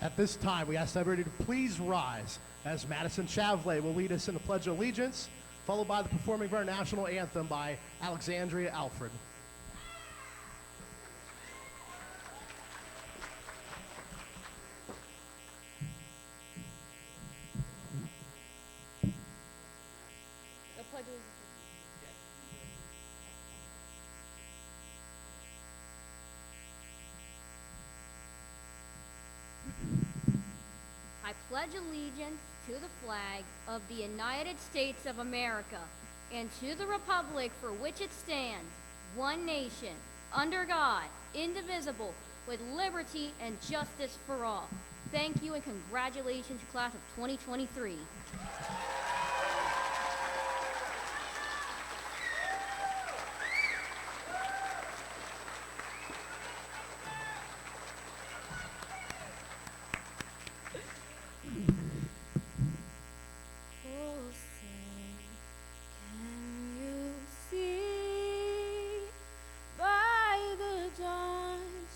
At this time, we ask everybody to please rise as Madison Chavley will lead us in the Pledge of Allegiance, followed by the performing of our national anthem by Alexandria Alfred. The Pledge of Allegiance. I pledge allegiance to the flag of the United States of America and to the republic for which it stands, one nation, under God, indivisible, with liberty and justice for all. Thank you and congratulations, class of 2023. Oh, say, can you see by the dawn's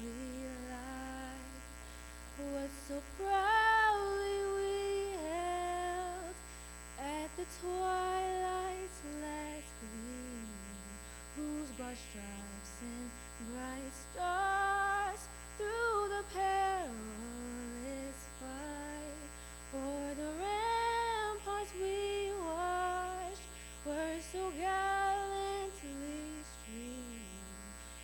early light what so proudly we held at the twilight's last gleam, whose broad stripes and bright stars through the perilous fight o'er the ramparts we watched were so gallantly streaming,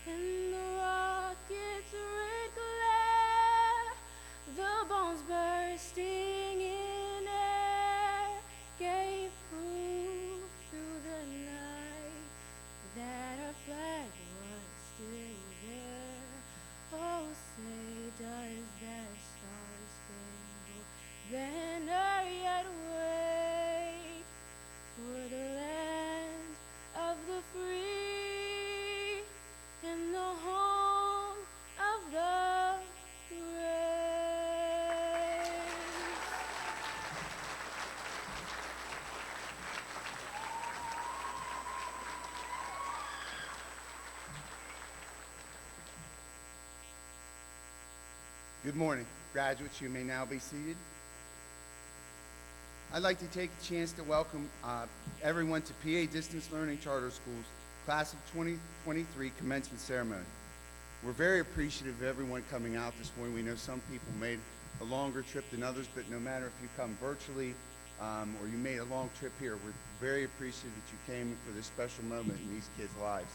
and the rocket's red glare, the bombs bursting in air, gave proof through the night that our flag was still there. Oh, say, does that star-spangled banner yet wave for the land of the free and the home of the brave? Good morning, graduates. You may now be seated. I'd like to take a chance to welcome everyone to PA Distance Learning Charter School's Class of 2023 commencement ceremony. We're very appreciative of everyone coming out this morning. We know some people made a longer trip than others, but no matter if you come virtually or you made a long trip here, we're very appreciative that you came for this special moment in these kids' lives.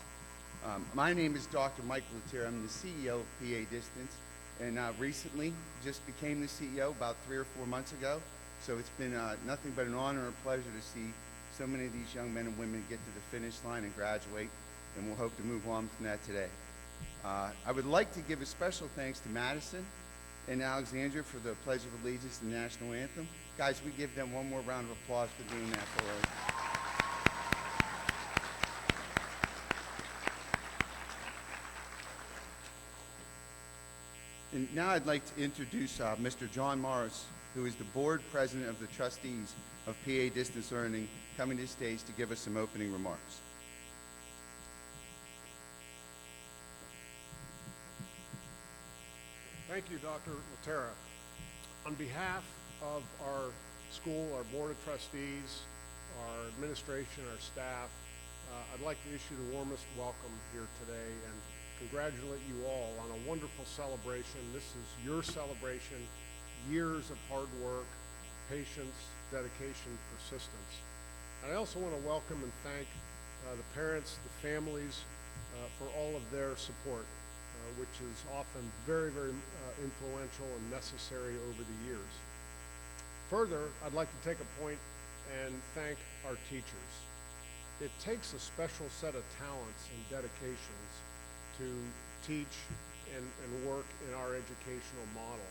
My name is Dr. Michael Letier. I'm the CEO of PA Distance, and recently just became the CEO about 3 or 4 months ago. So it's been nothing but an honor and a pleasure to see so many of these young men and women get to the finish line and graduate, and we'll hope to move on from that today. I would like to give a special thanks to Madison and Alexandria for the Pledge of Allegiance and National Anthem. Guys, we give them one more round of applause for doing that for us. And now I'd like to introduce Mr. John Morris, who is the board president of the trustees of PA Distance Learning, coming to the stage to give us some opening remarks. Thank you, Dr. Laterra. On behalf of our school, our board of trustees, our administration, our staff, I'd like to issue the warmest welcome here today and congratulate you all on a wonderful celebration. This is your celebration, years of hard work, patience, dedication, persistence. And I also want to welcome and thank the parents, the families, for all of their support, which is often very, very influential and necessary over the years. Further, I'd like to take a point and thank our teachers. It takes a special set of talents and dedications to teach and work in our educational model.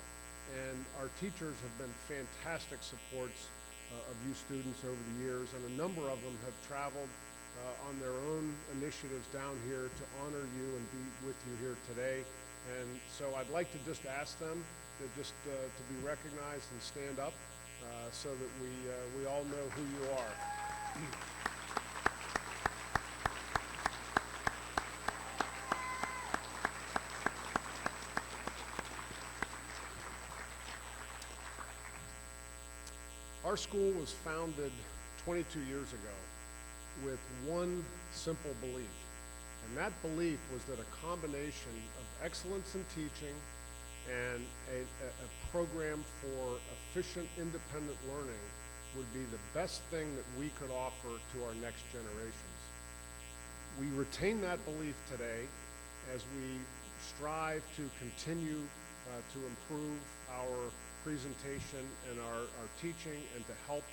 And our teachers have been fantastic supports of you students over the years, and a number of them have traveled on their own initiatives down here to honor you and be with you here today. And so I'd like to just ask them to be recognized and stand up so that we all know who you are. Our school was founded 22 years ago with one simple belief, and that belief was that a combination of excellence in teaching and a program for efficient, independent learning would be the best thing that we could offer to our next generations. We retain that belief today as we strive to continue to improve our presentation and our teaching and to help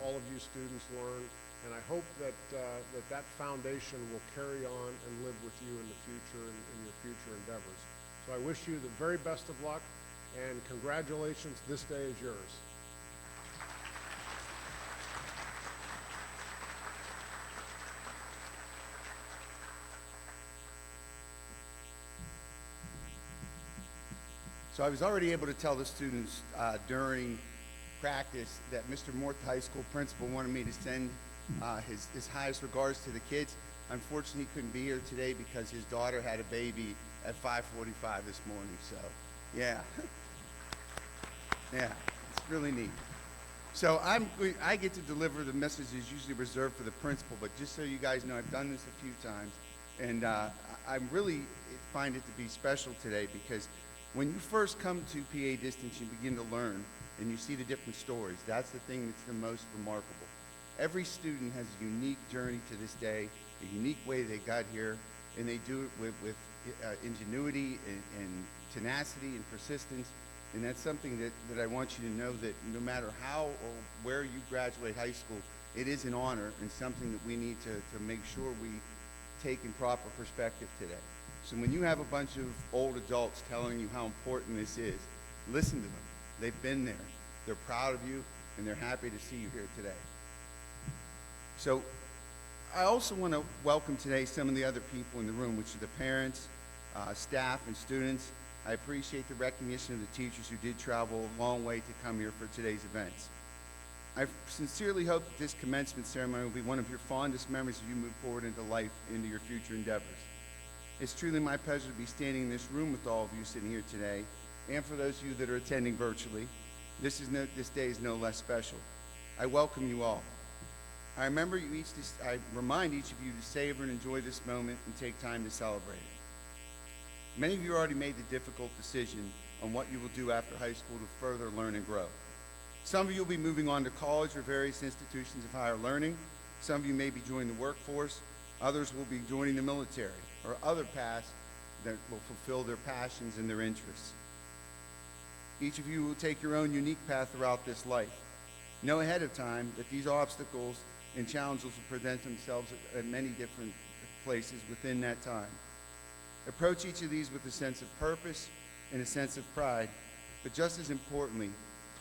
all of you students learn. And I hope that that foundation will carry on and live with you in the future and in your future endeavors. So I wish you the very best of luck, and congratulations, this day is yours. So I was already able to tell the students during practice that Mr. Morth High School principal wanted me to send his highest regards to the kids. Unfortunately, he couldn't be here today because his daughter had a baby at 5:45 this morning. So, yeah, yeah, it's really neat. So I get to deliver the messages usually reserved for the principal, but just so you guys know, I've done this a few times, and I really find it to be special today because when you first come to PA Distance, you begin to learn, and you see the different stories. That's the thing that's the most remarkable. Every student has a unique journey to this day, a unique way they got here, and they do it with ingenuity and tenacity and persistence. And that's something that I want you to know, that no matter how or where you graduate high school, it is an honor and something that we need to make sure we take in proper perspective today. So when you have a bunch of old adults telling you how important this is, listen to them. They've been there. They're proud of you, and they're happy to see you here today. So I also want to welcome today some of the other people in the room, which are the parents, staff, and students. I appreciate the recognition of the teachers who did travel a long way to come here for today's events. I sincerely hope that this commencement ceremony will be one of your fondest memories as you move forward into life, into your future endeavors. It's truly my pleasure to be standing in this room with all of you sitting here today, and for those of you that are attending virtually, this day is no less special. I welcome you all. I remind each of you to savor and enjoy this moment and take time to celebrate it. Many of you already made the difficult decision on what you will do after high school to further learn and grow. Some of you will be moving on to college or various institutions of higher learning. Some of you may be joining the workforce. Others will be joining the military or other paths that will fulfill their passions and their interests. Each of you will take your own unique path throughout this life. Know ahead of time that these obstacles and challenges will present themselves at many different places within that time. Approach each of these with a sense of purpose and a sense of pride, but just as importantly,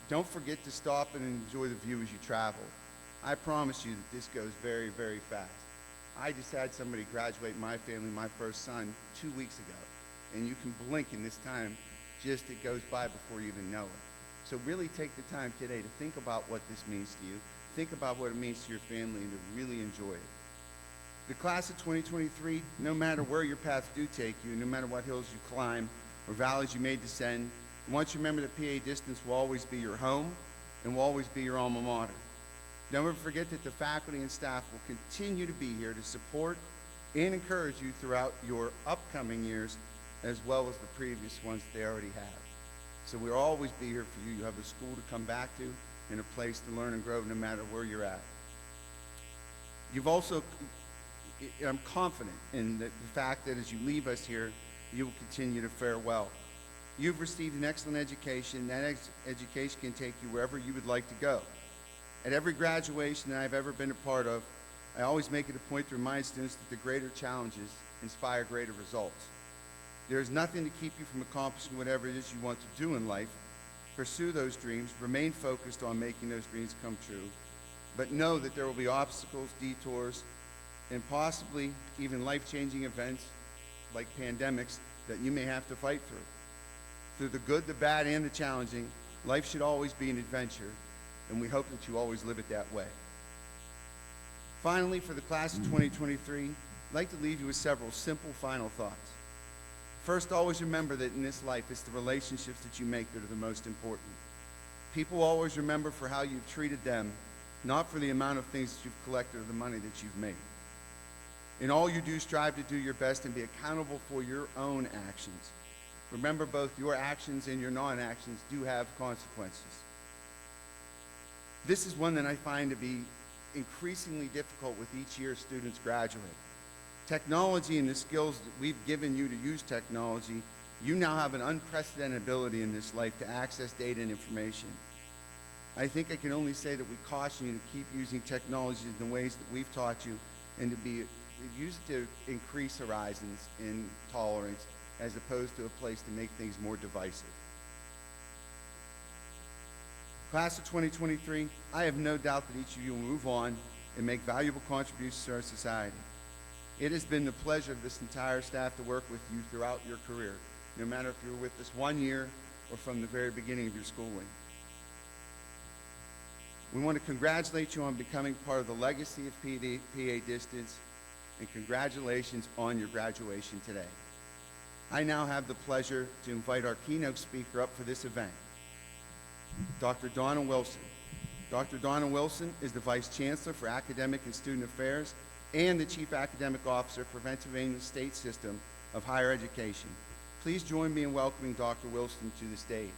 don't forget to stop and enjoy the view as you travel. I promise you that this goes very, very fast. I just had somebody graduate my family, my first son, 2 weeks ago, and you can blink in this time, just it goes by before you even know it. So really take the time today to think about what this means to you, think about what it means to your family, and to really enjoy it. The class of 2023, no matter where your paths do take you, no matter what hills you climb or valleys you may descend, I want you to remember that PA Distance will always be your home and will always be your alma mater. Never forget that the faculty and staff will continue to be here to support and encourage you throughout your upcoming years, as well as the previous ones that they already have. So we'll always be here for you. You have a school to come back to and a place to learn and grow no matter where you're at. I'm confident in the fact that as you leave us here, you will continue to fare well. You've received an excellent education. That education can take you wherever you would like to go. At every graduation that I've ever been a part of, I always make it a point to remind students that the greater challenges inspire greater results. There is nothing to keep you from accomplishing whatever it is you want to do in life. Pursue those dreams, remain focused on making those dreams come true, but know that there will be obstacles, detours, and possibly even life-changing events like pandemics that you may have to fight through. Through the good, the bad, and the challenging, life should always be an adventure, and we hope that you always live it that way. Finally, for the class of 2023, I'd like to leave you with several simple final thoughts. First, always remember that in this life, it's the relationships that you make that are the most important. People will always remember for how you've treated them, not for the amount of things that you've collected or the money that you've made. In all you do, strive to do your best and be accountable for your own actions. Remember, both your actions and your non-actions do have consequences. This is one that I find to be increasingly difficult with each year students graduate. Technology and the skills that we've given you to use technology, you now have an unprecedented ability in this life to access data and information. I think I can only say that we caution you to keep using technology in the ways that we've taught you and to use it to increase horizons in tolerance as opposed to a place to make things more divisive. Class of 2023, I have no doubt that each of you will move on and make valuable contributions to our society. It has been the pleasure of this entire staff to work with you throughout your career, no matter if you were with us 1 year or from the very beginning of your schooling. We want to congratulate you on becoming part of the legacy of PA Distance, and congratulations on your graduation today. I now have the pleasure to invite our keynote speaker up for this event, Dr. Donna Wilson. Dr. Donna Wilson is the Vice Chancellor for Academic and Student Affairs and the Chief Academic Officer for Pennsylvania State System of Higher Education. Please join me in welcoming Dr. Wilson to the stage.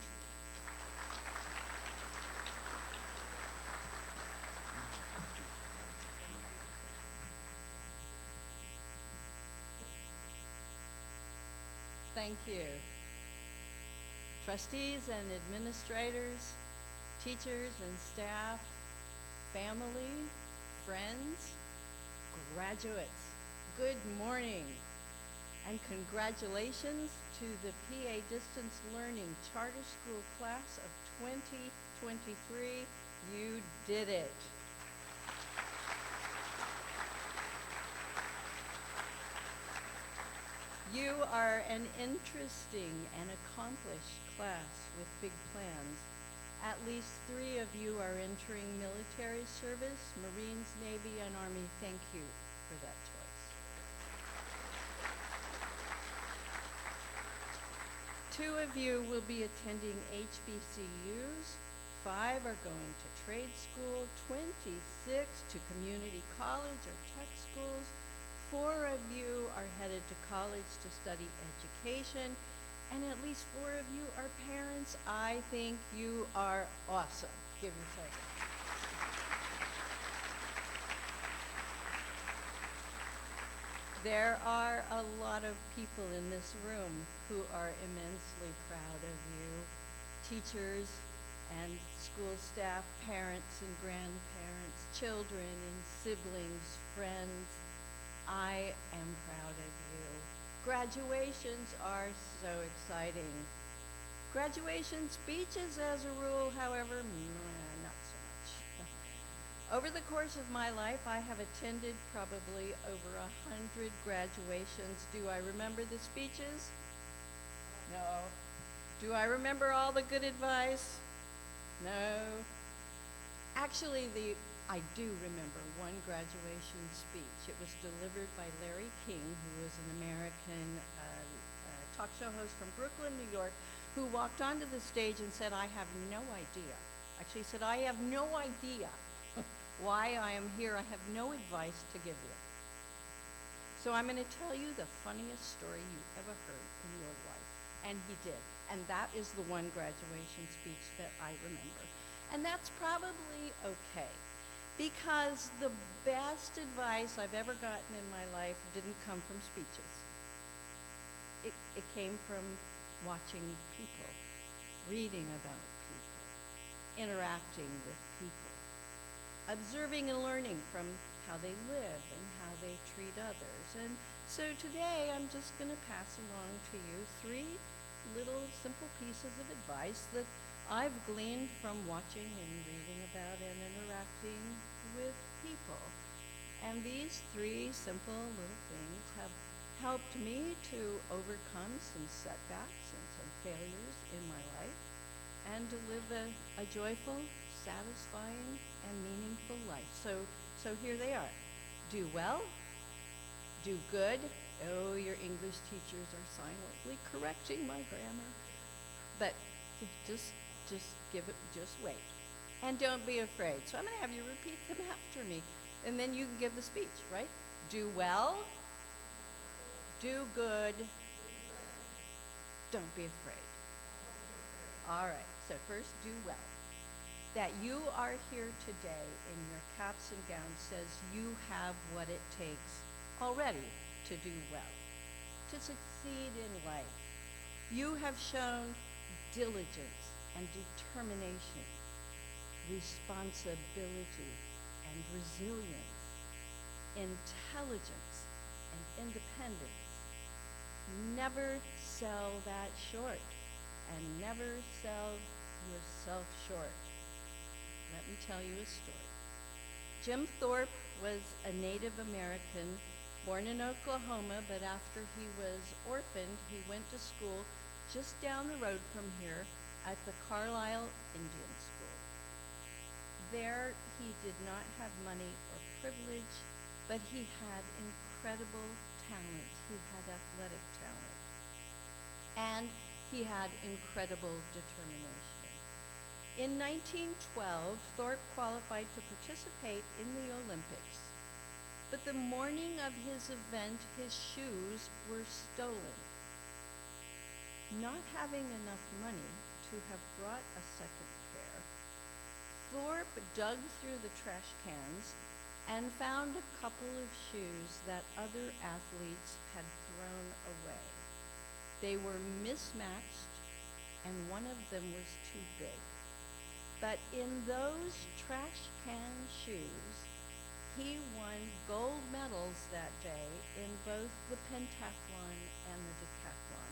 Thank you. Trustees and administrators, teachers and staff, family, friends, graduates, good morning, and congratulations to the PA Distance Learning Charter School Class of 2023. You did it. You are an interesting and accomplished class with big plans. At least 3 of you are entering military service, Marines, Navy, and Army. Thank you for that choice. 2 of you will be attending HBCUs, 5 are going to trade school, 26 to community college or tech schools, 4 of you are headed to college to study education, and at least 4 of you are parents. I think you are awesome. Give yourself a hand. There are a lot of people in this room who are immensely proud of you. Teachers and school staff, parents and grandparents, children and siblings, friends. I am proud of you. Graduations are so exciting. Graduation speeches, as a rule, however, not so much. Over the course of my life, I have attended probably over 100 graduations. Do I remember the speeches? No. Do I remember all the good advice? No. Actually, I do remember one graduation speech. It was delivered by Larry King, who was an American talk show host from Brooklyn, New York, who walked onto the stage and said, I have no idea. Actually, he said, I have no idea why I am here. I have no advice to give you. So I'm going to tell you the funniest story you ever heard in your life. And he did. And that is the one graduation speech that I remember. And that's probably okay, because the best advice I've ever gotten in my life didn't come from speeches. It came from watching people, reading about people, interacting with people, observing and learning from how they live and how they treat others. And so today I'm just going to pass along to you 3 little simple pieces of advice that I've gleaned from watching and reading about and interacting with people. And these 3 simple little things have helped me to overcome some setbacks and some failures in my life and to live a joyful, satisfying, and meaningful life. So here they are. Do well, do good. Oh, your English teachers are silently correcting my grammar. But just just wait. And don't be afraid. So I'm going to have you repeat them after me. And then you can give the speech, right? Do well. Do good. Don't be afraid. All right, so first, do well. That you are here today in your caps and gowns says you have what it takes already to do well, to succeed in life. You have shown diligence and determination, responsibility and resilience, intelligence and independence. Never sell that short, and never sell yourself short. Let me tell you a story. Jim Thorpe was a Native American born in Oklahoma, but after he was orphaned, he went to school just down the road from here at the Carlisle Indian School. There, he did not have money or privilege, but he had incredible talent. He had athletic talent. And he had incredible determination. In 1912, Thorpe qualified to participate in the Olympics. But the morning of his event, his shoes were stolen. Not having enough money to have brought a second pair, Thorpe dug through the trash cans and found a couple of shoes that other athletes had thrown away. They were mismatched, and one of them was too big. But in those trash can shoes, he won gold medals that day in both the pentathlon and the decathlon.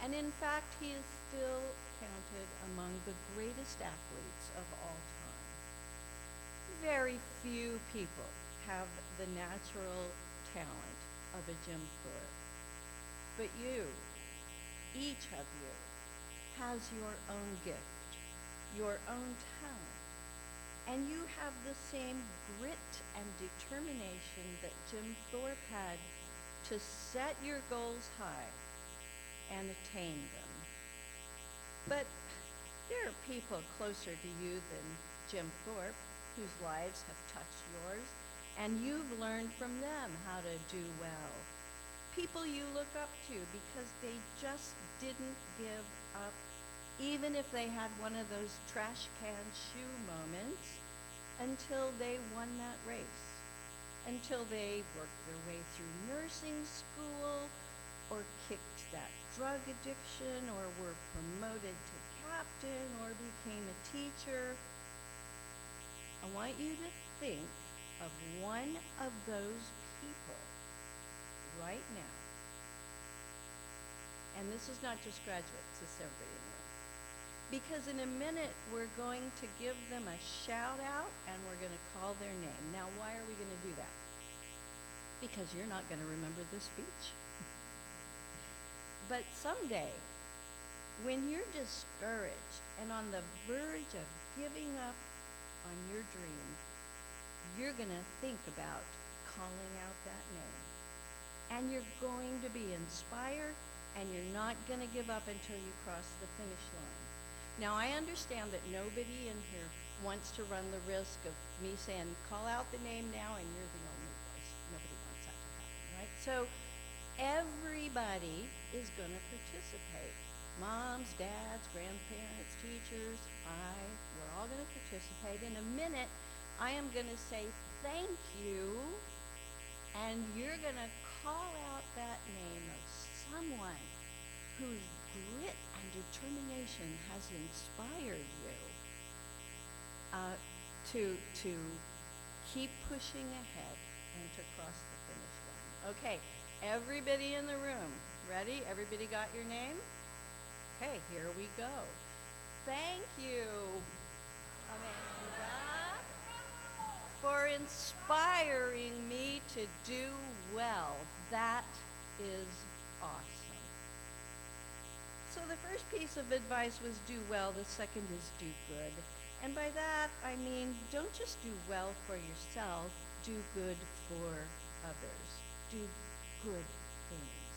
And in fact, he is still counted among the greatest athletes of all time. Very few people have the natural talent of a Jim Thorpe. But you, each of you, has your own gift, your own talent, and you have the same grit and determination that Jim Thorpe had to set your goals high and attain them. But there are people closer to you than Jim Thorpe whose lives have touched yours, and you've learned from them how to do well. People you look up to because they just didn't give up, even if they had one of those trash can shoe moments, until they won that race, until they worked their way through nursing school, or kicked that drug addiction, or were promoted to captain, or became a teacher. I want you to think of one of those people right now. And this is not just graduates, this is everybody in the room. Because in a minute, we're going to give them a shout out and we're going to call their name. Now, why are we going to do that? Because you're not going to remember this speech. But someday, when you're discouraged and on the verge of giving up on your dream, you're going to think about calling out that name. And you're going to be inspired, and you're not going to give up until you cross the finish line. Now, I understand that nobody in here wants to run the risk of me saying, call out the name now, and you're the only voice. Nobody wants that to happen, right? So everybody is going to participate. Moms, dads, grandparents, teachers, we're all going to participate. In a minute, I am going to say thank you, and you're going to call out that name of someone whose grit and determination has inspired you to keep pushing ahead and to cross the finish line. Okay, everybody in the room, ready? Everybody got your name? Okay, here we go. Thank you, Amanda, for inspiring me to do well. That is awesome. So the first piece of advice was do well. The second is do good. And by that, I mean, don't just do well for yourself, do good for others. Do good things.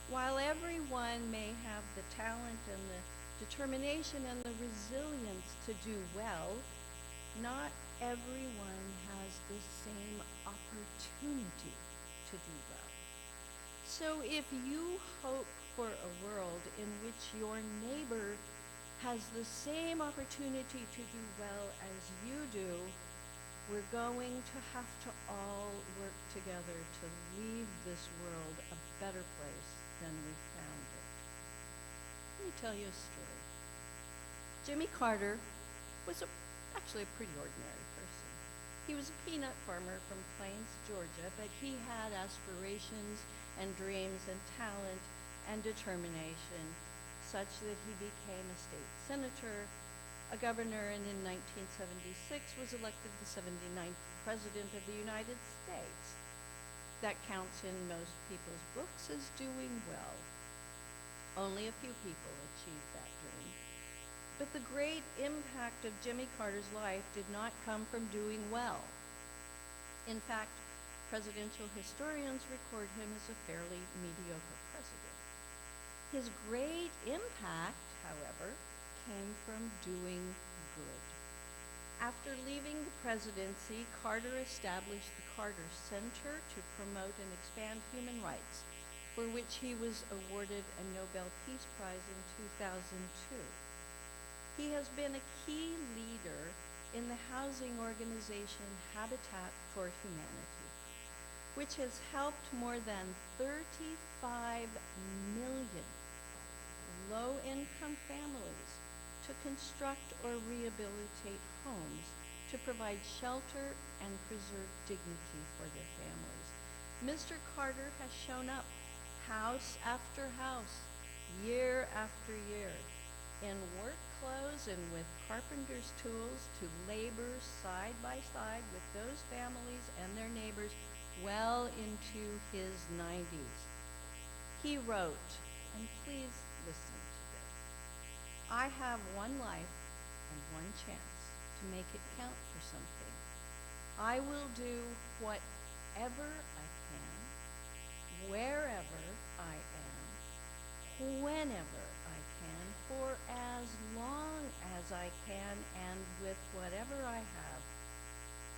While everyone may have the talent and the determination and the resilience to do well, not everyone has the same opportunity to do well. So if you hope for a world in which your neighbor has the same opportunity to do well as you do, we're going to have to all work together to leave this world a better place than we found it. Let me tell you a story. Jimmy Carter was actually a pretty ordinary person. He was a peanut farmer from Plains, Georgia, but he had aspirations and dreams and talent and determination such that he became a state senator, a governor, and in 1976 was elected the 79th President of the United States. That counts in most people's books as doing well. Only a few people achieved that dream. But the great impact of Jimmy Carter's life did not come from doing well. In fact, presidential historians record him as a fairly mediocre president. His great impact, however, came from doing good. After leaving the presidency, Carter established the Carter Center to promote and expand human rights, for which he was awarded a Nobel Peace Prize in 2002. He has been a key leader in the housing organization Habitat for Humanity, which has helped more than 35 million low-income families to construct or rehabilitate homes to provide shelter and preserve dignity for their families. Mr. Carter has shown up house after house, year after year, in work clothes and with carpenter's tools to labor side by side with those families and their neighbors well into his 90s. He wrote, and please listen to this, "I have one life and one chance to make it count for something. I will do whatever I can, wherever I am, whenever I can, for as long as I can, and with whatever I have,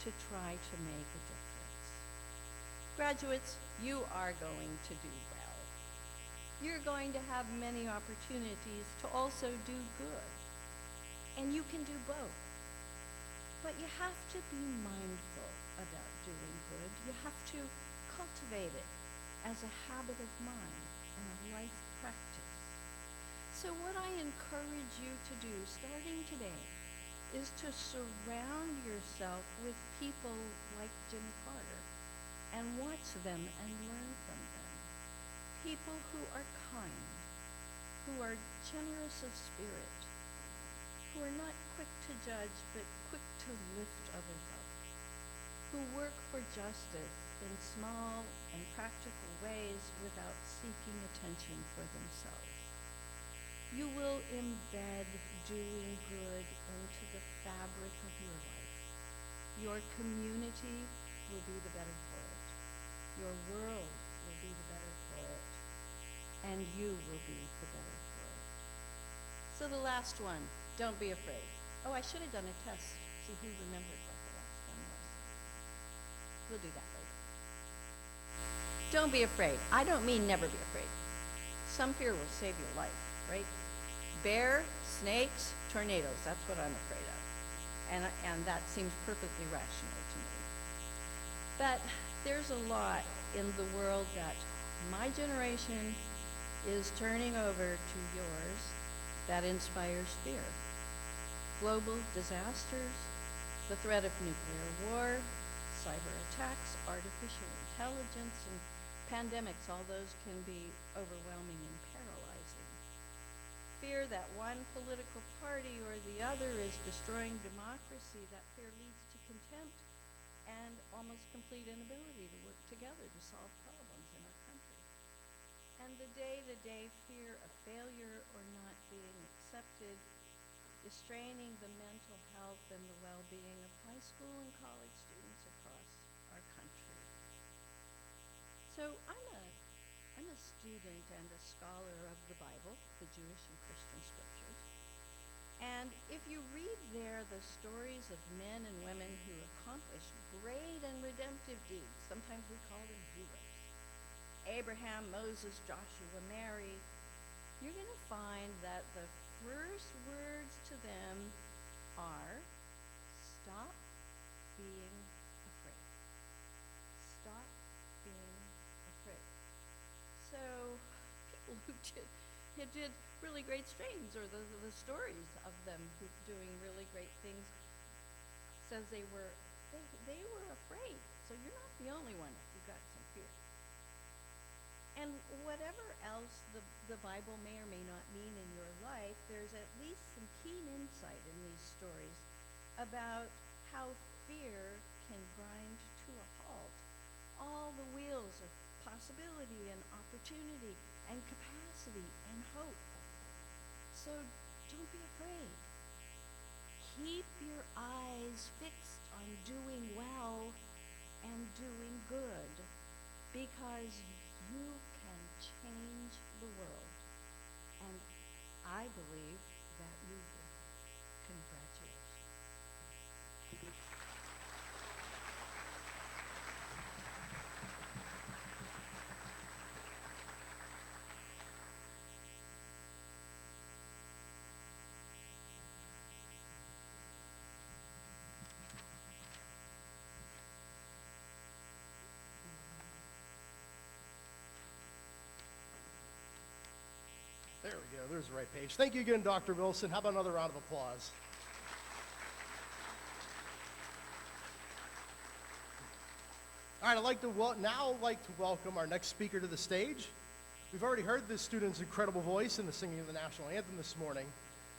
to try to make a difference." Graduates, you are going to do well. You're going to have many opportunities to also do good. And you can do both. But you have to be mindful about doing good. You have to cultivate it as a habit of mind and a life practice. So what I encourage you to do starting today is to surround yourself with people like Jimmy Carter and watch them and learn from them. People who are kind, who are generous of spirit, who are not quick to judge but quick to lift others up, who work for justice in small and practical ways without seeking attention for themselves. You will embed doing good into the fabric of your life. Your community will be the better for it. Your world will be the better for it. And you will be the better for it. So the last one, don't be afraid. Oh, I should have done a test, see who remembered what the last one was. We'll do that later. Don't be afraid. I don't mean never be afraid. Some fear will save your life, right? Bear, snakes, tornadoes, that's what I'm afraid of. And that seems perfectly rational to me. But there's a lot in the world that my generation is turning over to yours that inspires fear. Global disasters, the threat of nuclear war, cyber attacks, artificial intelligence, and pandemics, all those can be overwhelming and paralyzing. Fear that one political party or the other is destroying democracy, that fear leads to contempt and almost complete inability to work together to solve problems in our country. And the day-to-day fear of failure or not being accepted is straining the mental health and the well-being of high school and college students across our country. So I'm a student student and a scholar of the Bible, the Jewish and Christian scriptures. And if you read there the stories of men and women who accomplished great and redemptive deeds, sometimes we call them heroes, Abraham, Moses, Joshua, Mary, you're going to find that the first words to them are, stop being afraid. Stop being afraid. So people who did really great things, or the stories of them who doing really great things, says they were afraid. So you're not the only one if you've got some fear. And whatever else the Bible may or may not mean in your life, there's at least some keen insight in these stories about how fear can grind to a halt all the wheels of possibility and opportunity and capacity and hope. So don't be afraid. Keep your eyes fixed on doing well and doing good, because you can change the world. And I believe that you will. Congratulations. There we go. There's the right page. Thank you again, Dr. Wilson. How about another round of applause? All right, I'd like to welcome our next speaker to the stage. We've already heard this student's incredible voice in the singing of the national anthem this morning,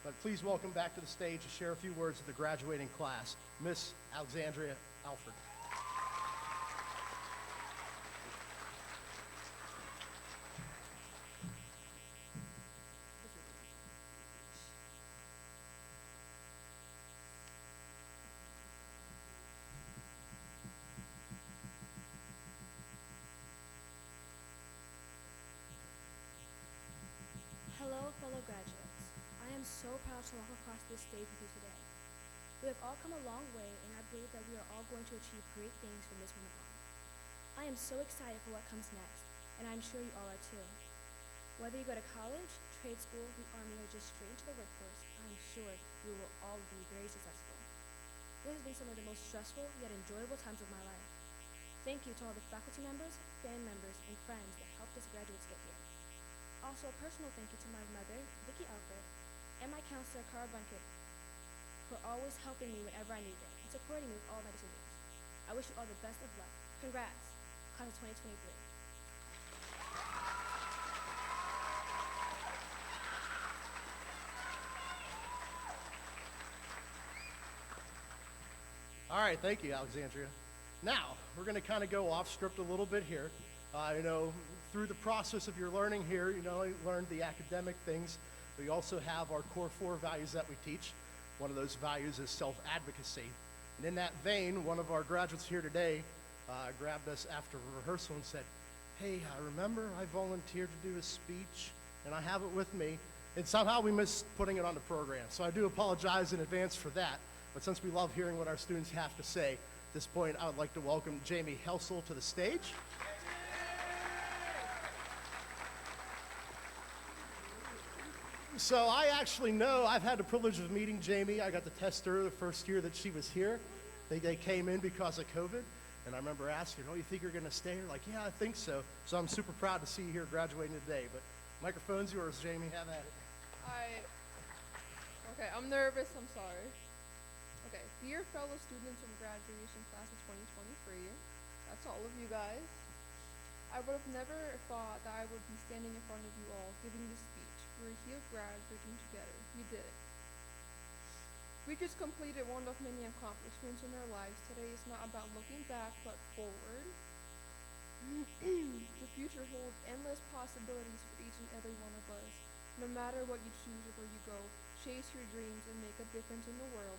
but please welcome back to the stage to share a few words with the graduating class, Miss Alexandria Alford. Hello, fellow graduates. I am so proud to walk across this stage with you today. We have all come a long way, and I believe that we are all going to achieve great things from this moment on. I am so excited for what comes next, and I'm sure you all are too. Whether you go to college, trade school, the Army, or just straight into the workforce, I'm sure you will all be very successful. This has been some of the most stressful yet enjoyable times of my life. Thank you to all the faculty members, family members, and friends that helped us graduates get here. Also, a personal thank you to my mother, Vicki Alfred, and my counselor, Cara Bunkett, for always helping me whenever I needed it and supporting me with all my decisions. I wish you all the best of luck. Congrats, class of 2023. All right, thank you, Alexandria. Now, we're going to kind of go off script a little bit here. Through the process of your learning here, you learned the academic things. We also have our core 4 values that we teach. One of those values is self-advocacy. And in that vein, one of our graduates here today grabbed us after rehearsal and said, hey, I remember I volunteered to do a speech, and I have it with me. And somehow we missed putting it on the program. So I do apologize in advance for that. But since we love hearing what our students have to say, at this point, I would like to welcome Jamie Helsel to the stage. So I actually know, I've had the privilege of meeting Jamie. I got to test her the first year that she was here. They came in because of COVID. And I remember asking, you think you're going to stay? You're like, yeah, I think so. So I'm super proud to see you here graduating today. But microphone's yours, Jamie. Have at it. Okay, I'm nervous. I'm sorry. Okay, dear fellow students in graduation class of 2023, that's all of you guys. I would have never thought that I would be standing in front of you all giving this speech. We're here graduating together. You did it. We just completed one of many accomplishments in our lives. Today is not about looking back, but forward. The future holds endless possibilities for each and every one of us. No matter what you choose or where you go, chase your dreams and make a difference in the world.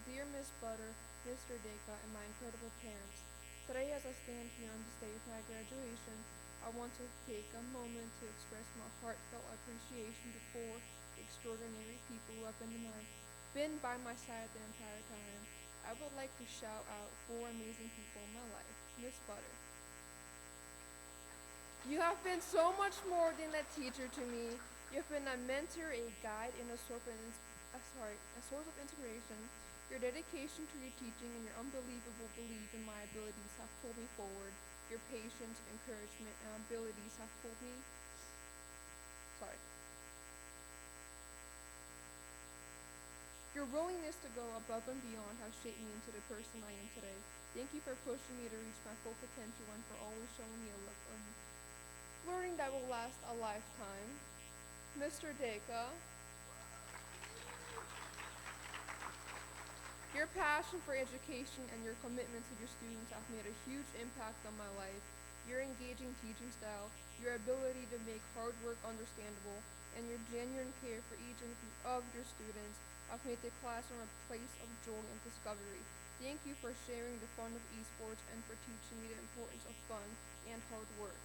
Dear Miss Butter, Mr. Deka, and my incredible parents, Today, as I stand here on this day of my graduation, I want to take a moment to express my heartfelt appreciation to four extraordinary people who have been by my side the entire time. I would like to shout out four amazing people in my life. Miss Butter. You have been so much more than a teacher to me. You have been a mentor, a guide, and a source of inspiration. Your dedication to your teaching and your unbelievable belief in my abilities have pulled me forward. Your patience, encouragement, and abilities have pulled me. Your willingness to go above and beyond has shaped me into the person I am today. Thank you for pushing me to reach my full potential and for always showing me a look of learning that will last a lifetime. Mr. Deka. Your passion for education and your commitment to your students have made a huge impact on my life. Your engaging teaching style, your ability to make hard work understandable, and your genuine care for each of your students have made the classroom a place of joy and discovery. Thank you for sharing the fun of esports and for teaching me the importance of fun and hard work.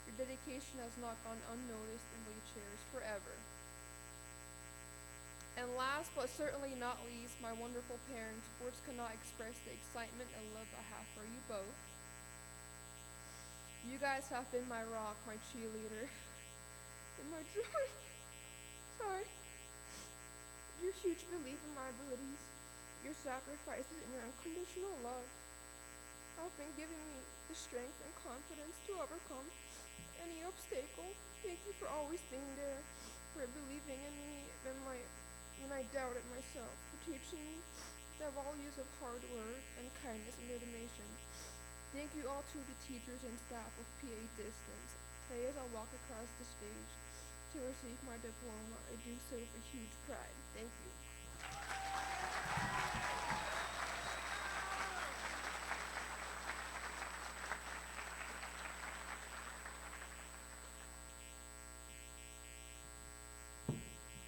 Your dedication has not gone unnoticed and will be cherished forever. And last but certainly not least, my wonderful parents. Words cannot express the excitement and love I have for you both. You guys have been my rock, my cheerleader, and my joy. Your huge belief in my abilities, your sacrifices, and your unconditional love have been giving me the strength and confidence to overcome any obstacle. Thank you for always being there, for believing in me when I doubted myself, for teaching me the values of hard work and kindness and determination. Thank you all to the teachers and staff of PA Distance. Today as I walk across the stage to receive my diploma, I do so with a huge pride. Thank you.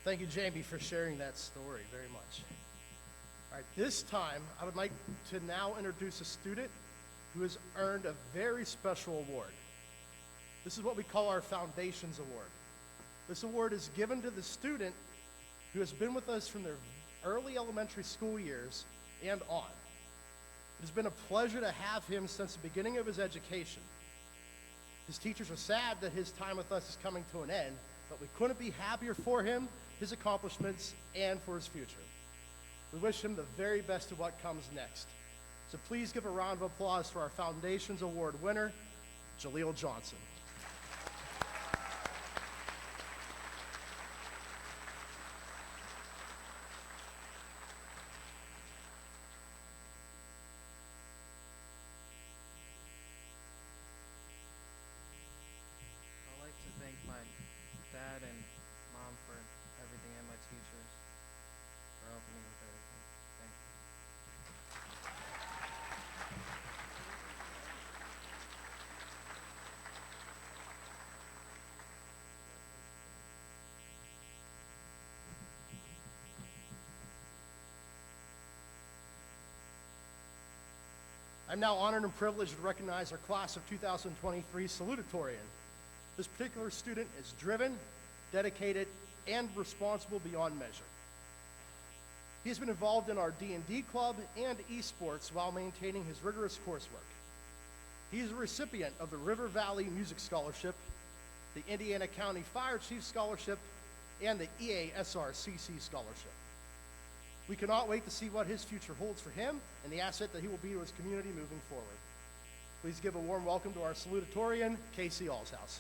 Thank you, Jamie, for sharing that story very much. All right, this time, I would like to now introduce a student who has earned a very special award. This is what we call our Foundations Award. This award is given to the student who has been with us from their early elementary school years and on. It has been a pleasure to have him since the beginning of his education. His teachers are sad that his time with us is coming to an end, but we couldn't be happier for him, his accomplishments, and for his future. We wish him the very best of what comes next. So please give a round of applause to our Foundations Award winner, Jaleel Johnson. I'd like to thank my dad and mom for everything and my teachers for helping me with everything. Thank you. I'm now honored and privileged to recognize our class of 2023 salutatorian. This particular student is driven, dedicated, and responsible beyond measure. He has been involved in our D&D club and esports while maintaining his rigorous coursework. He is a recipient of the River Valley Music Scholarship, the Indiana County Fire Chief Scholarship, and the EASRCC Scholarship. We cannot wait to see what his future holds for him and the asset that he will be to his community moving forward. Please give a warm welcome to our salutatorian, Casey Allshouse.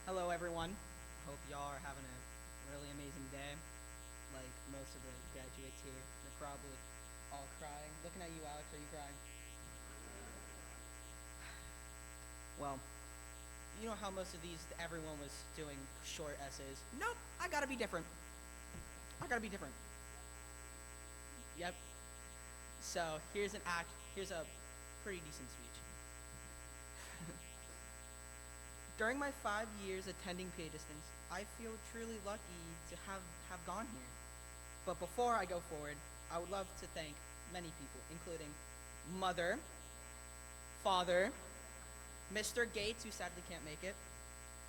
Hello, everyone. Hope y'all are having a really amazing day. Like most of the graduates here, they're probably all crying. Looking at you, Alex, are you crying? Well, you know how most of these, everyone was doing short essays. Nope, I gotta be different. I gotta be different. Yep. So here's a pretty decent speech. During my 5 years attending PA Distance, I feel truly lucky to have gone here. But before I go forward, I would love to thank many people, including Mother, Father, Mr. Gates, who sadly can't make it,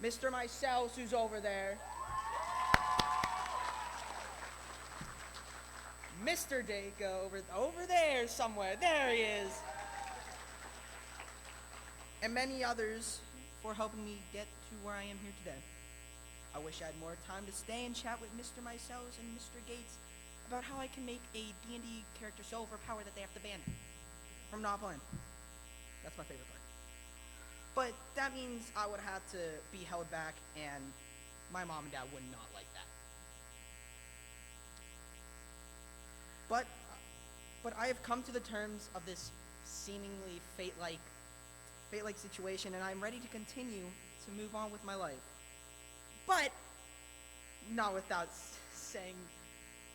Mr. Myself, who's over there, Mr. Dacre over there somewhere, there he is, and many others for helping me get to where I am here today. I wish I had more time to stay and chat with Mr. Myself and Mr. Gates about how I can make a D&D character so overpowered that they have to ban it from not playing. That's my favorite part. But that means I would have to be held back, and my mom and dad would not like that. But I have come to the terms of this seemingly fate-like situation, and I'm ready to continue to move on with my life. But not without saying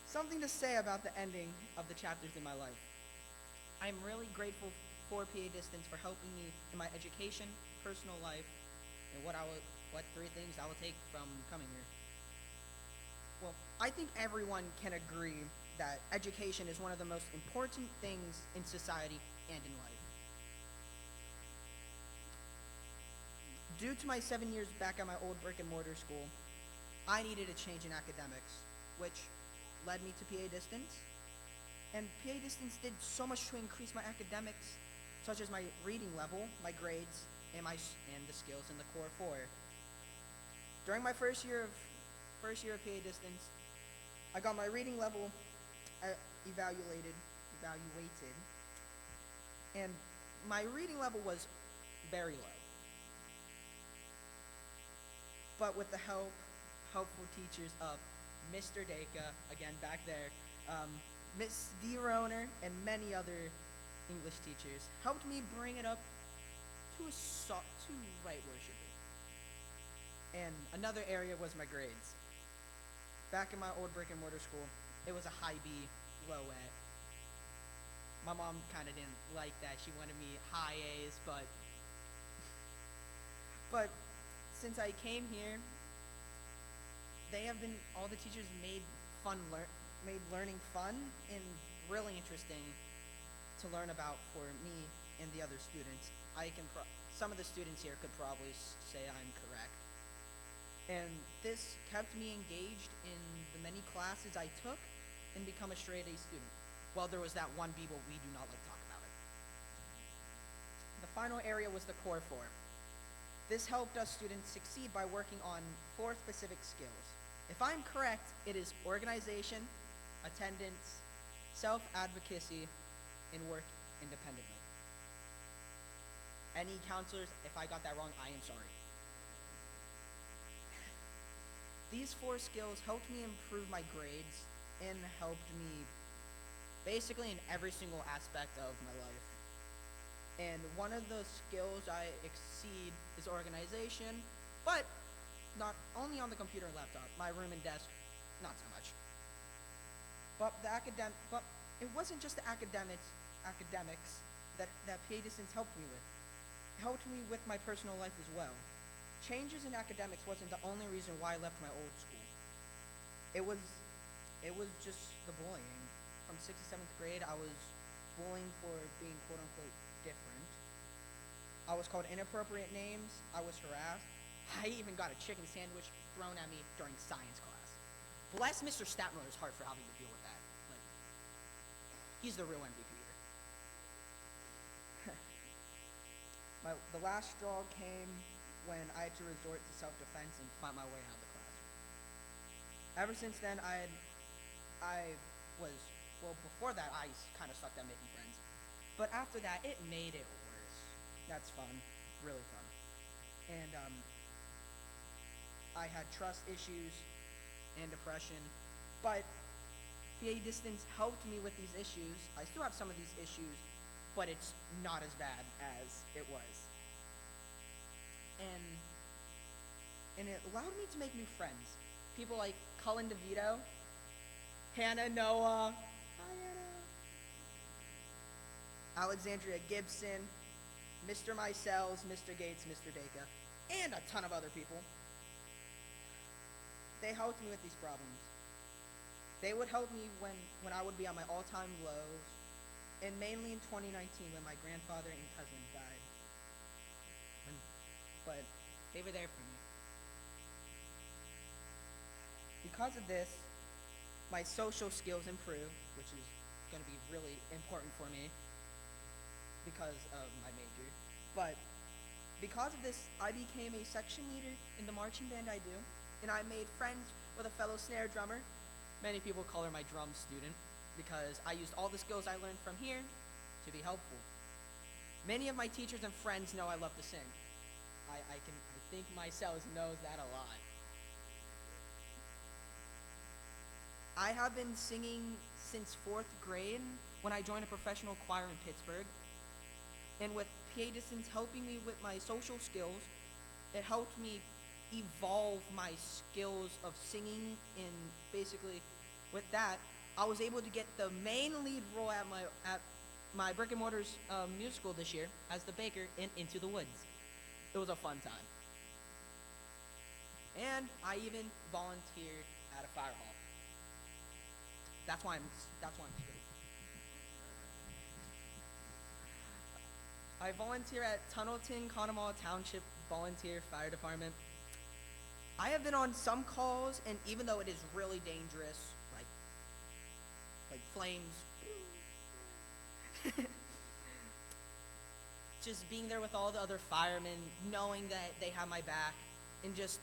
something to say about the ending of the chapters in my life. I'm really grateful for PA Distance for helping me in my education, personal life, and what 3 things I will take from coming here. Well, I think everyone can agree that education is one of the most important things in society and in life. Due to my 7 years back at my old brick and mortar school, I needed a change in academics, which led me to PA Distance. And PA Distance did so much to increase my academics, such as my reading level, my grades, and the skills in the Core 4. During my first year of PA Distance, I got my reading level evaluated, and my reading level was very low. But with the helpful teachers of Mr. Dacre, again back there, Miss D. Roner, and many other English teachers, helped me bring it up to right where it should be. And another area was my grades. Back in my old brick and mortar school, it was a high B, low A. My mom kind of didn't like that. She wanted me high A's, but since I came here, all the teachers made learning fun and really interesting to learn about for me and the other students. Some of the students here could probably say I'm correct. And this kept me engaged in the many classes I took and become a straight A student. Well, there was that one B, but we do not like to talk about it. The final area was the Core 4. This helped us students succeed by working on 4 specific skills. If I'm correct, it is organization, attendance, self-advocacy, and work independently. Any counselors, if I got that wrong, I am sorry. These 4 skills helped me improve my grades and helped me basically in every single aspect of my life. And one of the skills I exceed is organization, but not only on the computer and laptop, my room and desk, not so much. But it wasn't just the academics that PA Distance helped me with. It helped me with my personal life as well. Changes in academics wasn't the only reason why I left my old school. It was just the bullying. From 6th to 7th grade, I was bullying for being quote-unquote different. I was called inappropriate names. I was harassed. I even got a chicken sandwich thrown at me during science class. Bless Mr. Statmiller's heart for having to deal with that. He's the real MVP here. The last straw came when I had to resort to self-defense and fight my way out of the classroom. Ever since then, before that, I kind of sucked at making friends. But after that, it made it worse. That's fun, really fun. And I had trust issues and depression, but PA Distance helped me with these issues. I still have some of these issues, but it's not as bad as it was. And and it allowed me to make new friends. People like Cullen DeVito, Hannah Noah, hi Hannah, Alexandria Gibson, Mr. Mysells, Mr. Gates, Mr. Dacre, and a ton of other people. They helped me with these problems. They would help me when I would be on my all-time lows, and mainly in 2019 when my grandfather and cousin died. But they were there for me. Because of this, my social skills improved, which is going to be really important for me because of my major. But because of this, I became a section leader in the marching band I do, and I made friends with a fellow snare drummer. Many people call her my drum student because I used all the skills I learned from here to be helpful. Many of my teachers and friends know I love to sing. I think Mysells knows that a lot. I have been singing since 4th grade when I joined a professional choir in Pittsburgh. And with PA Distance helping me with my social skills, it helped me evolve my skills of singing, and basically with that, I was able to get the main lead role at my Brick and Mortar's musical this year as the baker in Into the Woods. It was a fun time. And I even volunteered at a fire hall. That's why I'm straight. I volunteer at Tunnelton Conemaugh Township Volunteer Fire Department. I have been on some calls, and even though it is really dangerous, like flames, just being there with all the other firemen, knowing that they have my back, and just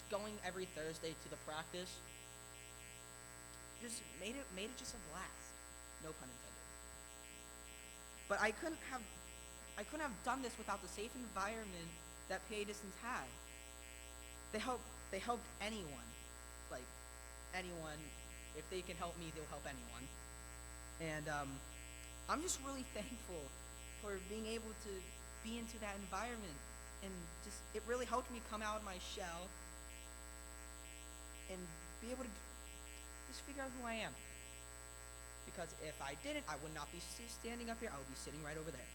going every Thursday to the practice, just made it just a blast. No pun intended. But I couldn't have done this without the safe environment that PA Distance had. They helped anyone. Like, anyone. If they can help me, they'll help anyone. And I'm just really thankful for being able to be into that environment. And just, it really helped me come out of my shell and be able to just figure out who I am. Because if I didn't, I would not be standing up here. I would be sitting right over there.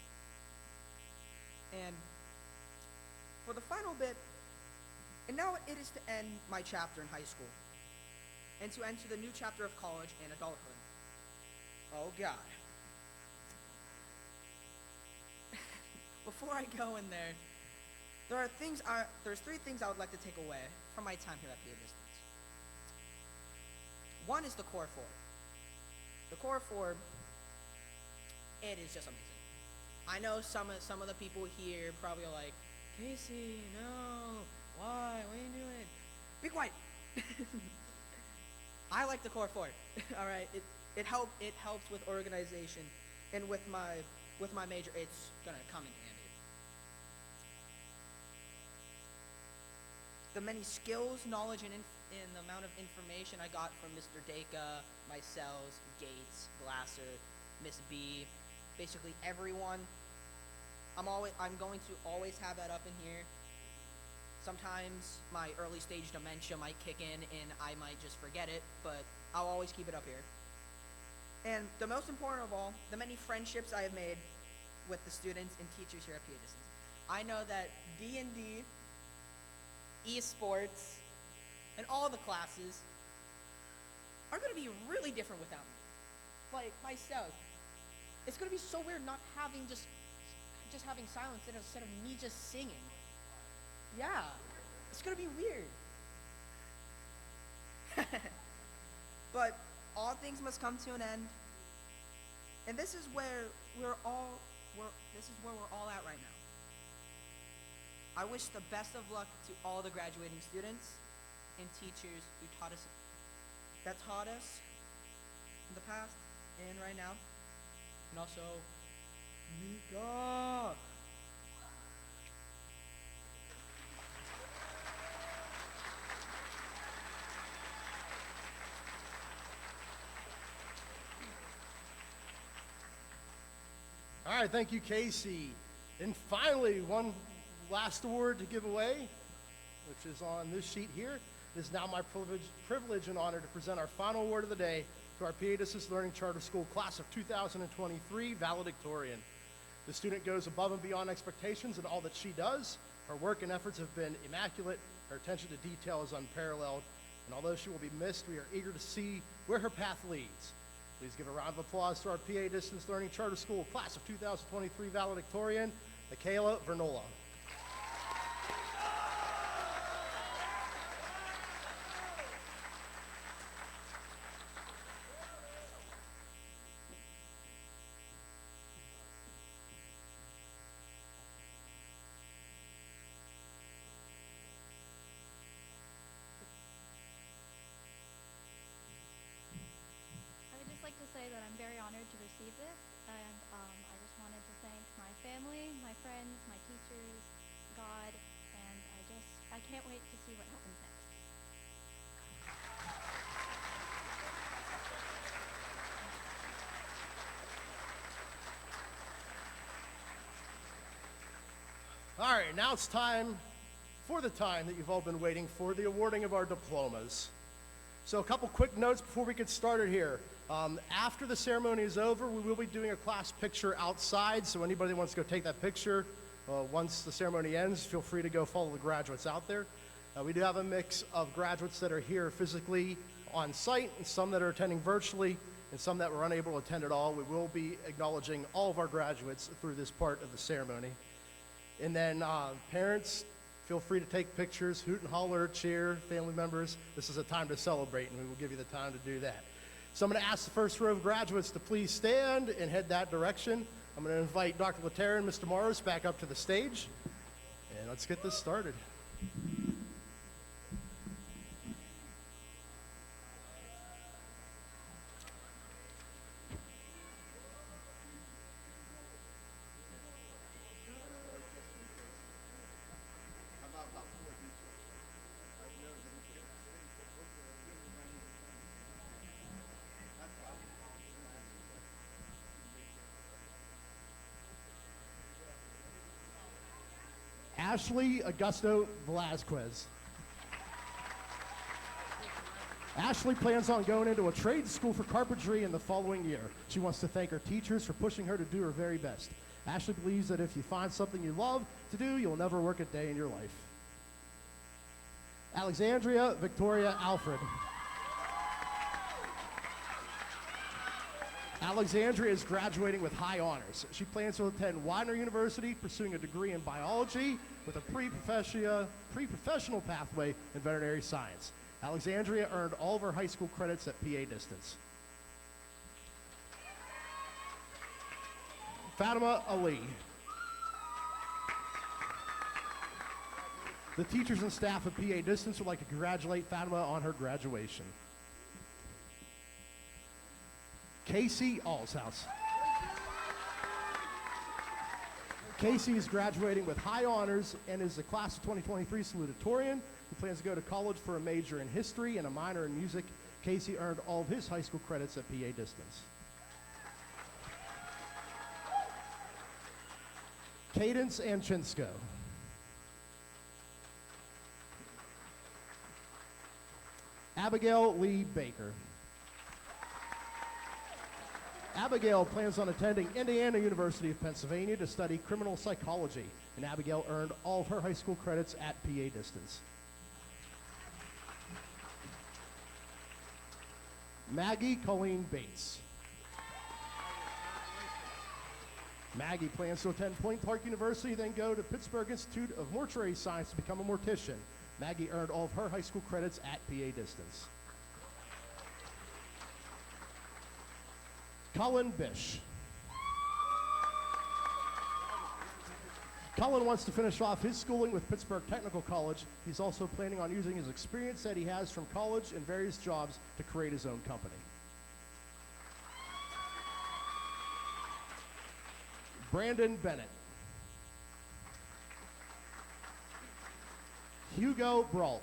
And for the final bit, and now it is to end my chapter in high school and to enter the new chapter of college and adulthood. Oh God. Before I go in there, there's 3 things I would like to take away from my time here at PA Distance. One is the Core 4. The Core 4, it is just amazing. I know some of the people here probably are like, Casey, no, why? What are you doing? Be quiet. I like the Core 4. All right, it helps with organization, and with my major, it's gonna come in handy. The many skills, knowledge, and the amount of information I got from Mr. Dacre, Mysells, Gates, Glasser, Miss B, basically everyone. I'm going to always have that up in here. Sometimes my early stage dementia might kick in and I might just forget it, but I'll always keep it up here. And the most important of all, the many friendships I have made with the students and teachers here at PA Distance. I know that D&D, esports, and all the classes are going to be really different without me. Like myself, it's going to be so weird not having just having silence instead of me just singing. Yeah, it's going to be weird. But all things must come to an end. And this is where we're all at right now. I wish the best of luck to all the graduating students and teachers who taught us in the past and right now. And also, Mika. All right, thank you, Casey. And finally, one last award to give away. which is on this sheet here. It is now my privilege and honor to present our final award of the day to our PA Distance Learning Charter School class of 2023 valedictorian. The student goes above and beyond expectations in all that she does. Her work and efforts have been immaculate. Her attention to detail is unparalleled. And although she will be missed, we are eager to see where her path leads. Please give a round of applause to our PA Distance Learning Charter School class of 2023 valedictorian, Michaela Vernola. I would just like to say that I'm very honored to receive this, and I just wanted to thank my family, my friends, my teachers, God, and I can't wait to see what happens next. All right, now it's time for the time that you've all been waiting for, the awarding of our diplomas. So a couple quick notes before we get started here. After the ceremony is over, we will be doing a class picture outside, so anybody that wants to go take that picture, once the ceremony ends, feel free to go follow the graduates out there. We do have a mix of graduates that are here physically on site, and some that are attending virtually, and some that were unable to attend at all. We will be acknowledging all of our graduates through this part of the ceremony. And then parents, feel free to take pictures, hoot and holler, cheer, family members. This is a time to celebrate, and we will give you the time to do that. So I'm going to ask the first row of graduates to please stand and head that direction. I'm going to invite Dr. Laterra and Mr. Morris back up to the stage, and let's get this started. Ashley Augusto Velazquez. Ashley plans on going into a trade school for carpentry in the following year. She wants to thank her teachers for pushing her to do her very best. Ashley believes that if you find something you love to do, you'll never work a day in your life. Alexandria Victoria Alfred. Alexandria is graduating with high honors. She plans to attend Widener University, pursuing a degree in biology with a pre-professional pathway in veterinary science. Alexandria earned all of her high school credits at PA Distance. Fatima Ali. The teachers and staff of PA Distance would like to congratulate Fatima on her graduation. Casey Allshouse. Casey is graduating with high honors and is the class of 2023 salutatorian who plans to go to college for a major in history and a minor in music. Casey earned all of his high school credits at PA Distance. Cadence Anchinsko. Abigail Lee Baker. Abigail plans on attending Indiana University of Pennsylvania to study criminal psychology, and Abigail earned all of her high school credits at PA Distance. Maggie Colleen Bates. Maggie plans to attend Point Park University, then go to Pittsburgh Institute of Mortuary Science to become a mortician. Maggie earned all of her high school credits at PA Distance. Cullen Bish. Cullen wants to finish off his schooling with Pittsburgh Technical College. He's also planning on using his experience that he has from college and various jobs to create his own company. Brandon Bennett. Hugo Brault.